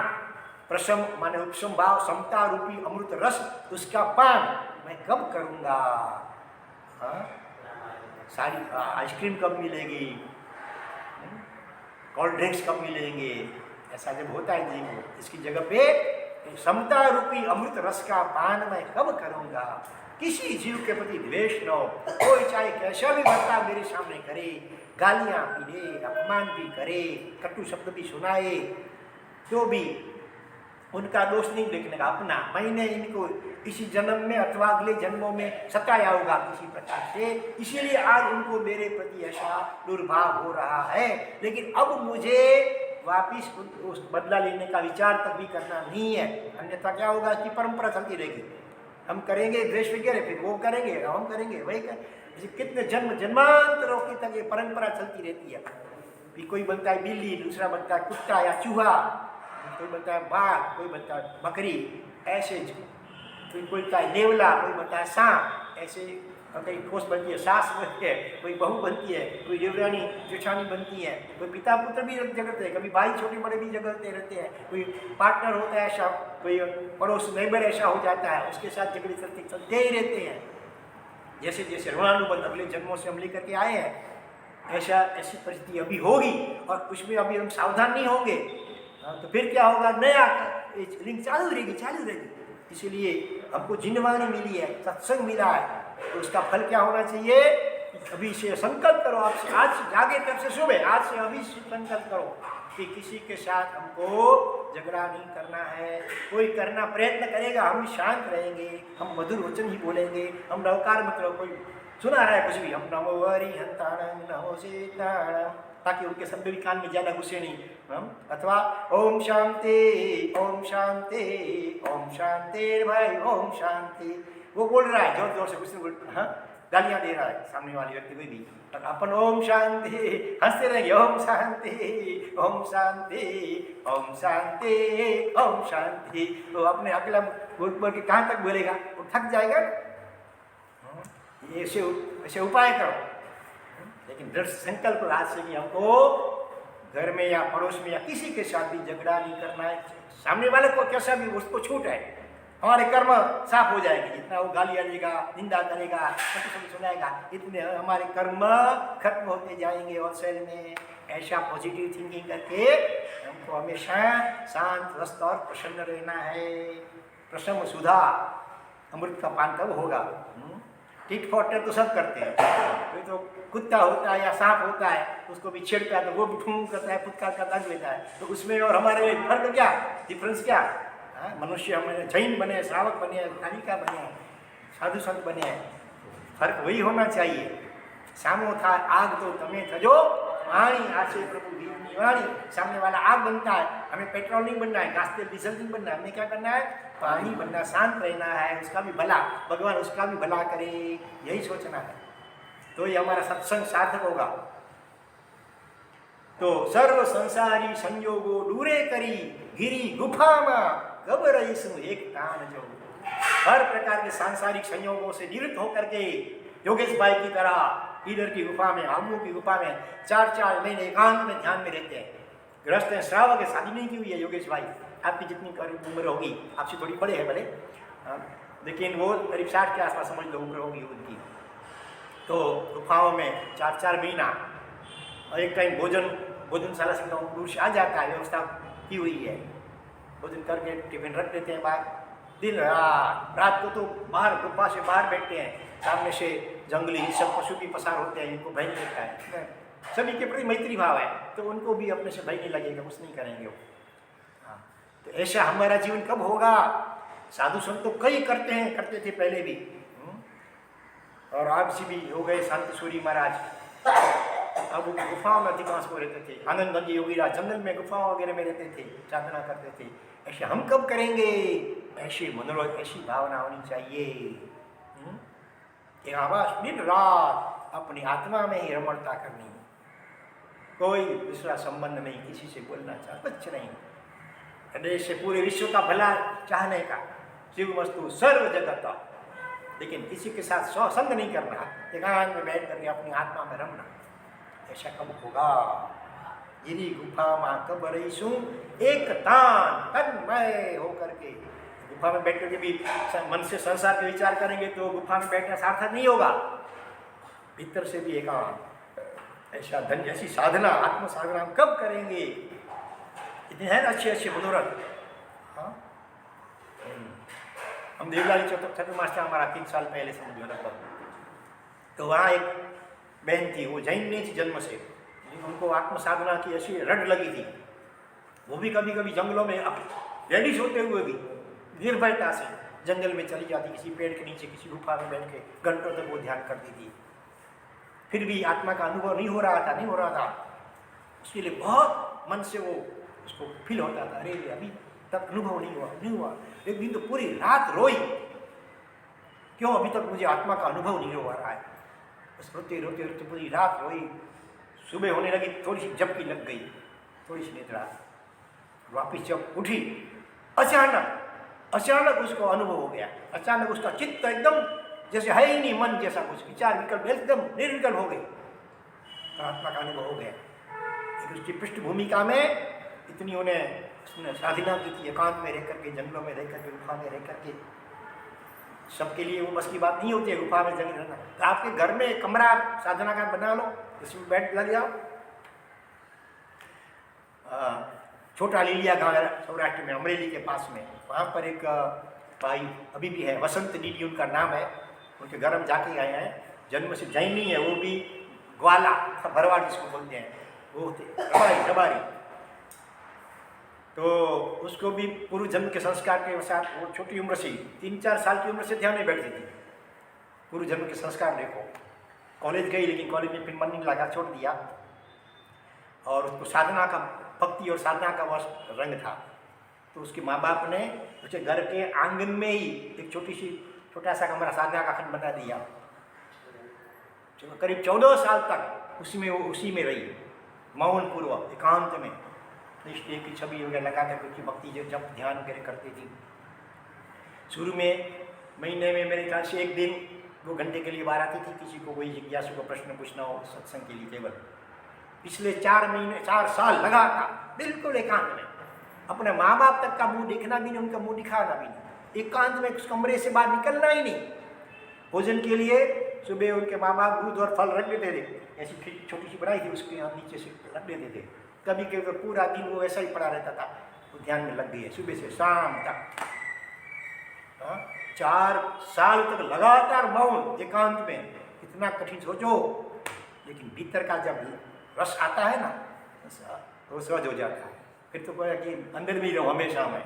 प्रशम माने उपशम भाव, समता रूपी अमृत रस, उसका पान मैं कब करूँगा? हाँ, सारी आइसक्रीम कब मिलेगी, कोल्ड ड्रिंक्स कब मिलेंगे, ऐसा जब होता है जीव, इसकी जगह पे समता रूपी अमृत रस का पान मैं कब करूँगा? किसी जीव के प्रति द्वेष न हो, कोई चाहे कैसा भी बर्ताव मेरे सामने करे, गालियाँ भी दे, अपमान भी करे, कटु शब्द भी सुनाए, तो भी उनका दोष नहीं देखने का, अपना। मैंने इनको इसी जन्म में अथवा अगले जन्मों में सताया होगा किसी प्रकार से, इसीलिए आज उनको मेरे प्रति ऐसा दुर्भाव हो रहा है। लेकिन अब मुझे वापिस उस बदला लेने का विचार तक भी करना नहीं है, अन्यथा क्या होगा कि परंपरा चलती रहेगी। हम करेंगे द्वेष वगैरह, फिर वो करेंगे, हम करेंगे, वही करेंगे, कितने जन्मांतरों की तक ये परंपरा चलती रहती है। फिर कोई बनता है बिल्ली, दूसरा बनता है कुत्ता या चूहा, कोई बनता है बाघ, कोई बनता है बकरी, ऐसे कोई बनता है नेवला, कोई बनता है सांप, ऐसे कई ठोस बनती है, सास बनती है, कोई बहू बनती है, कोई देवरानी जेठानी बनती है, कोई पिता पुत्र भी जगते हैं, कभी भाई छोटे बड़े भी जगते रहते हैं, कोई पार्टनर होता है ऐसा, कोई पड़ोस नेबर ऐसा हो जाता है, उसके साथ झगड़े चलते ही रहते हैं। जैसे जैसे ऋणानुबंध अगले जन्मों से हम लेकर के आए हैं, ऐसी परिस्थिति अभी होगी, और उसमें अभी हम सावधान नहीं होंगे तो फिर क्या होगा, नया लिंक चालू रहेगी। इसीलिए हमको जिनवानी मिली है, सत्संग मिला है, तो उसका फल क्या होना चाहिए? अभी से संकल्प करो, आप आज जागे तब से सुबह, आज से अभी संकल्प करो कि किसी के साथ हमको झगड़ा नहीं करना है। कोई करना प्रयत्न करेगा, हम शांत रहेंगे, हम मधुर वचन ही बोलेंगे, हम नवकार मतलब कोई सुना रहा है कुछ भी, हम नमो हरिहंताणं नमो सीताणं ताकि उनके शब्द भी कान में ज़्यादा घुसे नहीं। अथवा ओम शांति ओम शांति ओम शांति भाई ओम शांति, वो बोल रहा है जोर जोर से, कुछ बोल, हाँ गालियाँ दे रहा है सामने वाले व्यक्ति को भी, और अपन ओम शांति हंसते रहेंगे, ओम शांति ओम शांति ओम शांति ओम शांति। तो अपने अकेला बोल बोल के कहाँ तक बोलेगा, वो थक जाएगा। ऐसे ऐसे उपाय करो, लेकिन दृढ़ संकल्प आज से कि हमको घर में या पड़ोस में या किसी के साथ भी झगड़ा नहीं करना है। सामने वाले को कैसा भी उसको छूट है, हमारे कर्म साफ हो जाएंगे। जितना वो गालियाँ देगा, निंदा करेगा, सुनाएगा, इतने हमारे कर्म खत्म होते जाएंगे। और शैल में ऐसा पॉजिटिव थिंकिंग करके हमको हमेशा शांत रस्त और प्रसन्न रहना है। प्रसन्न सुधा अमृत का पान कब होगा? टिट फॉर टैट तो सब करते हैं। कोई तो कुत्ता होता है या सांप होता है, उसको भी छेड़ता है तो वो भी ठूं करता है, फुटकार का दर्द लेता है। तो उसमें और हमारे में फर्क क्या, डिफरेंस क्या? मनुष्य हमारे जैन बने, श्रावक बने, कालिका बने, साधु संत बने, फर्क वही होना चाहिए। सामो था आग तो तमे थजो वाणी, आशे प्रभु वीरनी वाणी। सामने वाला आग बनता है, हमें पेट्रोल नहीं बनना है, गैस तेल डीजल नहीं बनना है, हमें क्या करना है? पानी बनना, शांत रहना है, उसका भी भला, भगवान उसका भी भला करे, यही सोचना है। तो ये हमारा सत्संग सार्थक होगा। तो सर्व संसारी संयोगो दूरे करी, गिरी गुफा में कब रहीसु एक तान जो। हर प्रकार के सांसारिक संयोगों से निवृत्त होकर के योगेश भाई की तरह इधर की गुफा में, आबू की गुफा में 4-4 महीने एकांत में ध्यान में रहते हैं। गृहस्थ हैं, श्रावक है, शादी नहीं की हुई है योगेश भाई। आपकी जितनी करीब उम्र होगी, आपसे थोड़ी बड़े हैं भले, लेकिन वो करीब 60 के आसपास समझ लो उम्र होगी उनकी। तो गुफाओं में 4-4 महीना, और एक टाइम भोजनशाला से दूर से आ जाता है, व्यवस्था की हुई है। भोजन करके टिफिन रख देते हैं बाहर, दिन रात को तो बाहर गुफा से बाहर बैठते हैं। सामने से जंगली सब पशु भी पसार होते हैं, इनको भय नहीं लगता है। सभी के प्रति मैत्री भाव है, तो उनको भी अपने से भय नहीं लगेगा, कुछ नहीं करेंगे वो। तो ऐसा हमारा जीवन कब होगा? साधु संत तो कई करते थे पहले भी, और आप से भी हो गए शांति सूरी महाराज। अब गुफाओं में अधिकांश को रहते थे। आनंद गंज योगीराज जंगल में गुफाओं वगैरह में रहते थे, साधना करते थे। ऐसे हम कब करेंगे? ऐसी मनोरथ, ऐसी भावना होनी चाहिए। एक आवाज दिन रात अपनी आत्मा में ही रमणता करनी, कोई दूसरा संबंध नहीं, किसी से बोलना चाह कुछ नहीं, हृदय से पूरे विश्व का भला चाहने का, शिव वस्तु सर्व जगत, लेकिन किसी के साथ संग नहीं करना, एकांत में बैठ करके अपनी आत्मा में रमना। ऐसा कब होगा? गिरी गुफा माँ कब रहीसु एक तान तन्मय होकर के। गुफा में बैठ करके भी मन से संसार के विचार करेंगे तो गुफा में बैठना सार्थक नहीं होगा। भीतर से भी एकांत, ऐसा धन्य, ऐसी साधना, आत्म साधना हम कब करेंगे? इतने हैं अच्छे मनोरथ। हाँ, हम देवलाली चतुर्मास था हमारा 3 साल पहले समझो लगभग। तो वहाँ एक बहन थी, वो जैन नहीं थी जन्म से, उनको आत्म साधना की ऐसी रट लगी थी। वो भी कभी कभी जंगलों में लेडीज होते हुए भी निर्भयता से जंगल में चली जाती, किसी पेड़ के नीचे, किसी गुफा में बैठ के घंटों तक वो ध्यान करती थी। फिर भी आत्मा का अनुभव नहीं हो रहा था। उसके लिए बहुत मन से वो उसको फील होता था, अरे अभी तक अनुभव नहीं हुआ। एक दिन तो पूरी रात रोई, क्यों अभी तक मुझे आत्मा का अनुभव नहीं हो रहा है। बस रोते पूरी रात रोई। सुबह होने लगी, थोड़ी सी झपकी लग गई, थोड़ी सी निद्रा। वापिस जब उठी, अचानक उसको अनुभव हो गया। अचानक उसका चित्त एकदम जैसे है ही नहीं, मन जैसा कुछ विचार विकल्प एकदम निर्विकल्प हो गई। तो आत्मा का अनुभव हो गया। लेकिन उसकी पृष्ठभूमिका में इतनी उसने साधना की थी, एकांत में रह करके, जंगलों में रह करके, गुफा में रह करके। सबके लिए वो बस की बात नहीं होती है गुफा में जंगल रहना। तो आपके घर में एक कमरा साधना का बना लो, उसमें बैठ लग जाओ। छोटा लीलिया गाँव है सौराष्ट्र में, अमरेली के पास में। वहाँ पर एक भाई अभी भी है, वसंत दीदी उनका नाम है। उनके घर हम जाके आए हैं। जन्म से जैन नहीं है, वो भी ग्वाला भरवाड़ जिसको बोलते हैं, वो थे रबारी। तो उसको भी पूर्व जन्म के संस्कार के साथ वो छोटी उम्र से 3-4 साल की उम्र से ध्यान में बैठती थी। पूर्व जन्म के संस्कार देखो। कॉलेज गई, लेकिन कॉलेज में फिर मन नहीं लगा, छोड़ दिया। और उसको साधना का, भक्ति और साधना का वह रंग था। तो उसके माँ बाप ने उसे घर के आंगन में ही एक छोटा सा कमरा, साधना का खंड बना दिया। चलो करीब 14 साल तक उसी में रही, मौन पूर्वक, एकांत में, निष्ठे की छवि वगैरह लगा कर उसकी भक्ति जो जब ध्यान वगैरह करती थी। शुरू में महीने में मेरे ख्याल से 1 दिन 2 घंटे के लिए बाहर आती थी, किसी को कोई जिज्ञासु को प्रश्न पूछना हो सत्संग के लिए केवल। पिछले 4 साल लगातार बिल्कुल एकांत में, अपने माँ बाप तक का मुंह देखना भी नहीं, उनका मुंह दिखाना भी नहीं, एकांत में उस कमरे से बाहर निकलना ही नहीं। भोजन के लिए सुबह उनके माँ बाप दूध और फल रख देते थे, ऐसी छोटी सी बनाई थी, उसके यहाँ नीचे से रख देते थे। कभी कभी तो पूरा दिन वो ऐसा ही पड़ा रहता था, वो ध्यान में लग गई है सुबह से शाम तक। 4 साल तक लगातार मौन एकांत में, कितना कठिन सोचो। लेकिन भीतर का जब रस आता है ना, तो सहज हो जाता है, फिर तो कोई कि अंदर भी रहो हमेशा में,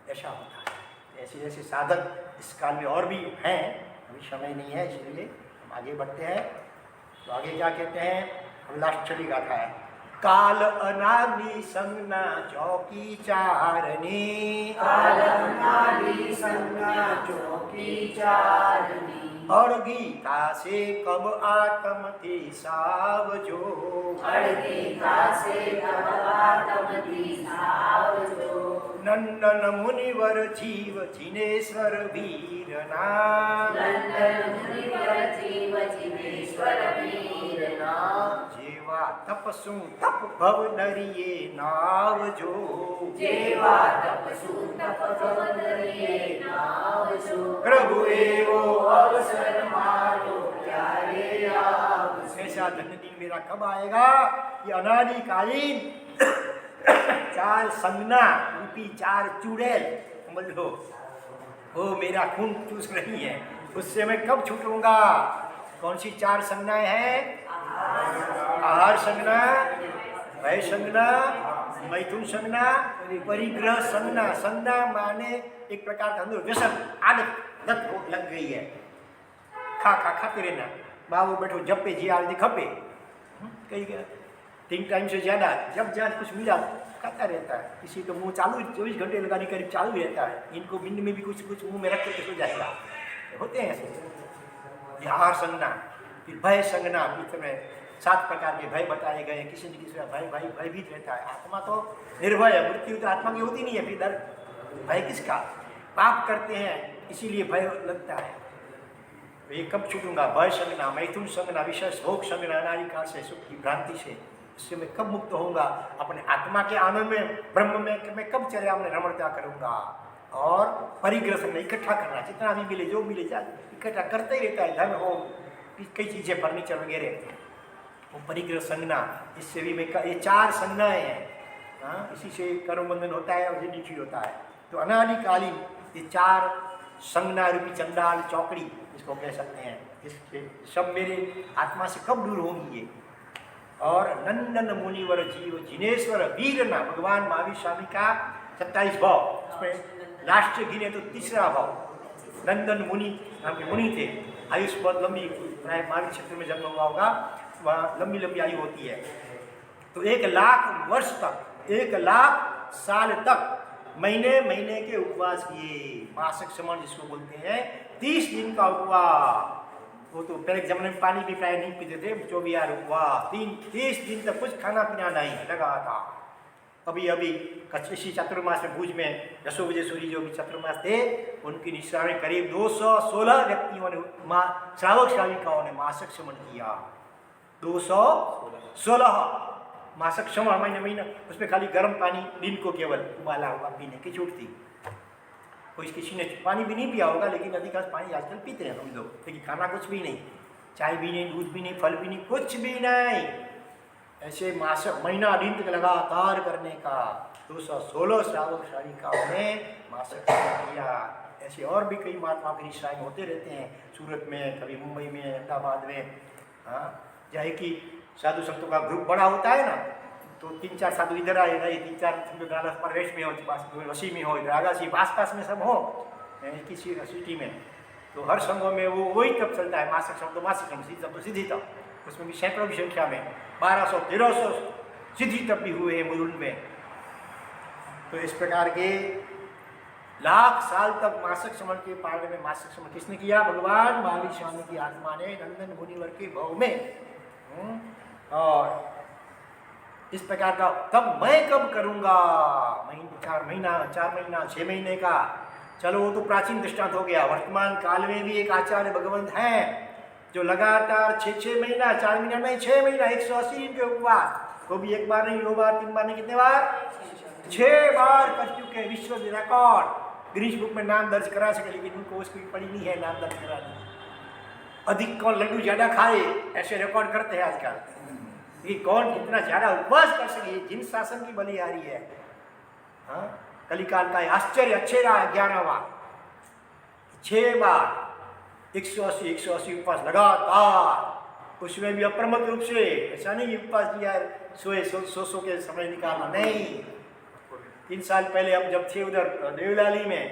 ऐसा होता है। ऐसे ऐसे साधक इस काल में और भी हैं, अभी समय नहीं है इसलिए हम आगे बढ़ते हैं। तो आगे क्या कहते हैं, हम लास्ट चली गाथा है। काल अनादि संज्ञा चौकी चारनी, काल अनादि संज्ञा चौकी चारनी, और गीता से कब आत्म थी सावजो, और गीता से कब आत्म थी सावजो। नंदन मुनिवर जीव जिनेश्वर वीरना, नंदन मुनिवर जीव जिनेश्वर वीरना, जेवा तपसु तप भव नरिये नावजो, जेवा तपसु तप भव नरिये नावजो। प्रभु एवो अवसर मारो प्यारे आवसो। ऐसा धन्य दिन मेरा कब आएगा, ये अनादिकालीन 4 संज्ञा रूपी 4 चुड़ैल, समझ लो, वो मेरा खून चूस रही है, उससे मैं कब छूटूंगा। कौन सी 4 संज्ञाएं हैं? आहार संज्ञा, भय संज्ञा, मैथुन संज्ञा, परिग्रह संज्ञा। संज्ञा माने एक प्रकार का अंदर व्यसन, आदत, लत लग गई है। खाते रहना, बाबू बैठो जपे जी आदि खपे, कहीं 3 टाइम से ज़्यादा, जब जहाँ कुछ मिला खाता रहता है। किसी तो मुंह चालू 24 घंटे लगाने करीब चालू ही रहता है, इनको बिंद में भी कुछ मुंह में रख के सो जाएगा, होते हैं ऐसे। आहार संज्ञा, फिर भय संज्ञा, बीच में 7 प्रकार के भय बताए गए। किसी न किसी का भय भयभीत रहता है। आत्मा तो निर्भय है, मृत्यु तो आत्मा की होती नहीं है, फिर डर भय किसका? पाप करते हैं इसीलिए भय लगता है। ये कब छूटूंगा? भय संज्ञा, मैथुन संज्ञा, विशेष भोग संज्ञा, अनादिकाल से सुख की भ्रांति से, इससे मैं कब मुक्त होऊंगा? अपने आत्मा के आनंद में, ब्रह्म में मैं कब चर्या में रमणता करूंगा? और परिग्रह संज्ञा, इकट्ठा करना, जितना भी मिले, जो मिले जा इकट्ठा करते ही रहता है। धन हो, कई चीज़ें, फर्नीचर वगैरह, वो परिग्रह संज्ञा, इससे भी मैं ये 4 संज्ञाएँ हैं। इसी से कर्म बंधन होता है और जिंदगी होता है। तो अनादिकालीन ये 4 संज्ञा रूपी चंडाल चौकड़ी इसको कह सकते हैं, इसके सब मेरे आत्मा से कब दूर होंगी ये। और नंदन मुनिवर जीव जिनेश्वर वीरना, भगवान महावीर स्वामी का 27 भाव, उसमें लास्ट गिने तो 3रा भाव। नंदन मुनि नाम के मुनि थे, आयुष बहुत लंबी, प्राय महावीर क्षेत्र में जन्म हुआ होगा, वहाँ लंबी लंबी आयु होती है। तो 1 लाख वर्ष तक, 1 लाख साल तक महीने महीने के उपवास किए। मासिक श्रमण जिसको बोलते हैं, 30 दिन का उपवास। वो तो पहले जमाने में पानी भी प्राय नहीं पीते थे, 24 उपवास, 30 दिन तक कुछ खाना पीना नहीं लगा था। अभी इसी चतुर्मास में भुज में यशोविजयसूरी जो भी चतुर्मास थे, उनकी निष्ठा में करीब 216 व्यक्तियों ने, श्रावक श्राविकाओं ने मासिक श्रमण किया। 216 मासिक श्रमण, महीना, उसमें खाली गर्म पानी दिन को केवल उबाला हुआ पीने की छूट थी। कोई किसी ने पानी भी नहीं पिया होगा, लेकिन अधिकांश पानी आजकल पीते हैं हम लोग। लेकिन खाना कुछ भी नहीं, चाय भी नहीं, दूध भी नहीं, फल भी नहीं, कुछ भी नहीं। ऐसे मासिक महीना दिन तक लगातार करने का 216 श्रावक श्राविकाओं ने मासिक किया। ऐसे और भी कई महात्मा के निष्ठाएं होते रहते हैं, सूरत में, कभी मुंबई में, अहमदाबाद में। चाहे कि साधु संतों का ग्रुप बड़ा होता है ना, तो 3-4 साधु इधर आए रहे, 3-4 प्रवेश में हो, वसी में हो, रागासी आस-पास में सब हो किसी सिटी में। तो हर संघों में वो वही तब चलता है, मासिक श्रम तो मासिक श्रम, सीधी तब तो सीधी तब। उसमें भी सैकड़ों की संख्या में 1200-1300 सिद्धि तब भी हुए हैं मुरुल में। तो इस प्रकार के लाख साल तक मासिक श्रमण के पालने में मासिक श्रमण किसने किया? भगवान महावीर स्वामी की आत्मा ने नंदन मुनिवर के भाव में। और इस प्रकार का तब मैं कब करूंगा? 4 महीना 6 महीने का, चलो वो तो प्राचीन दृष्टांत हो गया। वर्तमान काल में भी एक आचार्य भगवंत हैं जो लगातार 6 महीना, 4 महीना नहीं 6 महीना 180 दिन के उपवास, वो भी 1 बार नहीं 2 बार 3 बार नहीं, कितने बार? 6 बार कर चुके। विश्व रिकॉर्ड गिनीज बुक में नाम दर्ज करा सके, लेकिन उनको उसकी पड़ी नहीं है नाम दर्ज करानी। अधिक कौन लड्डू ज्यादा खाए, ऐसे रिकॉर्ड करते हैं आजकल कि कौन कितना ज्यादा उपवास कर सके। जिन शासन की बलिहारी है। हाँ, कलिकाल का आश्चर्य अच्छे रहा 11वां, 6 बार 180 उपवास लगातार, उसमें भी अप्रमत्त रूप से। ऐसा नहीं उपवास किया सो के समय निकालना, नहीं। 3 साल पहले हम जब थे उधर देवलाली में,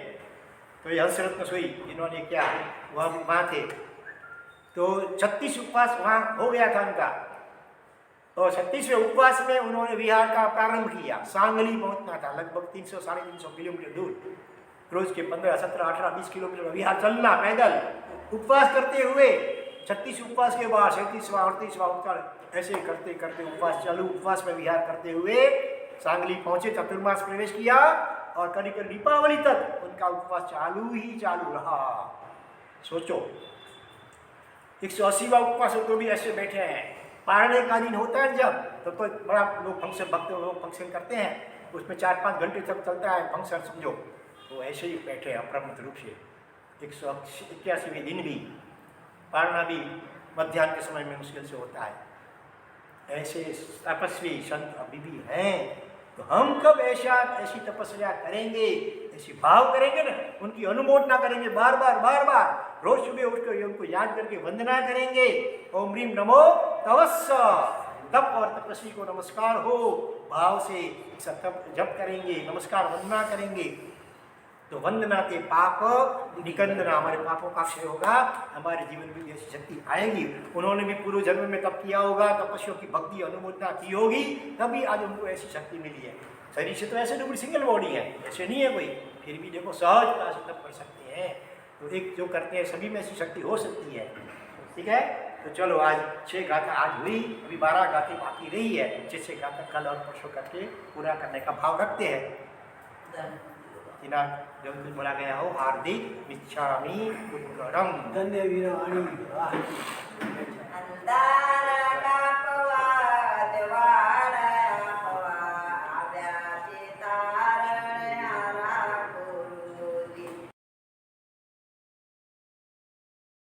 तो ये हंसरत्न सोई इन्होंने क्या वहाँ थे, तो 36 उपवास वहाँ हो गया था उनका। और 36वें उपवास में उन्होंने विहार का प्रारंभ किया। सांगली पहुँचना था, लगभग 300-350 किलोमीटर दूर। रोज के 15, 17, 18, 20 किलोमीटर विहार चलना पैदल, उपवास करते हुए। 36 उपवास के बाद 37वां 38वां उपवास, ऐसे करते करते उपवास चालू, उपवास में विहार करते हुए सांगली पहुंचे, चतुर्मास प्रवेश किया, और करीब दीपावली तक उनका उपवास चालू रहा। सोचो 180वां उपवास तो भी ऐसे बैठे हैं। पारने का दिन होता है जब, तो बड़ा लोग फंक्शन, भक्त लोग फंक्शन करते हैं, उसमें 4-5 घंटे तक चलता है फंक्शन समझो। तो ऐसे ही बैठे हैं अप्रमत्त रूप से। 181वें दिन भी पारना भी मध्याह्न के समय में मुश्किल से होता है। ऐसे तपस्वी संत अभी भी हैं। तो हम कब ऐसी तपस्या करेंगे, ऐसी भाव करेंगे ना, उनकी अनुमोदना करेंगे बार बार, रोज सुबह उठकर उनको याद करके वंदना करेंगे। ओम ह्रीम नमो तवस्स, तप और तपस्वी को नमस्कार हो भाव से तप जप करेंगे, नमस्कार वंदना करेंगे, तो वंदना के पाप निकंदना, हमारे पापों का क्षय होगा, हमारे जीवन में ऐसी शक्ति आएगी। उन्होंने भी पूर्व जन्म में तप किया होगा, तपस्वियों की भक्ति अनुमोदना की होगी, तभी आज उनको ऐसी शक्ति मिली है। शरीर से तो ऐसे तो सिंगल बॉडी है, ऐसे नहीं है कोई, फिर भी देखो सहजता से तप कर सकते हैं। तो एक जो करते हैं सभी में ऐसी शक्ति हो सकती है। ठीक है, तो चलो आज 6 गाथा आज हुई, अभी 12 गाथें बाकी रही है। 6 गाथा कल और परसों करके पूरा करने का भाव रखते हैं। जो कुछ बोला गया हो, हार्दिक मिच्छामि उत्तरम। धन्य वीरवाणी।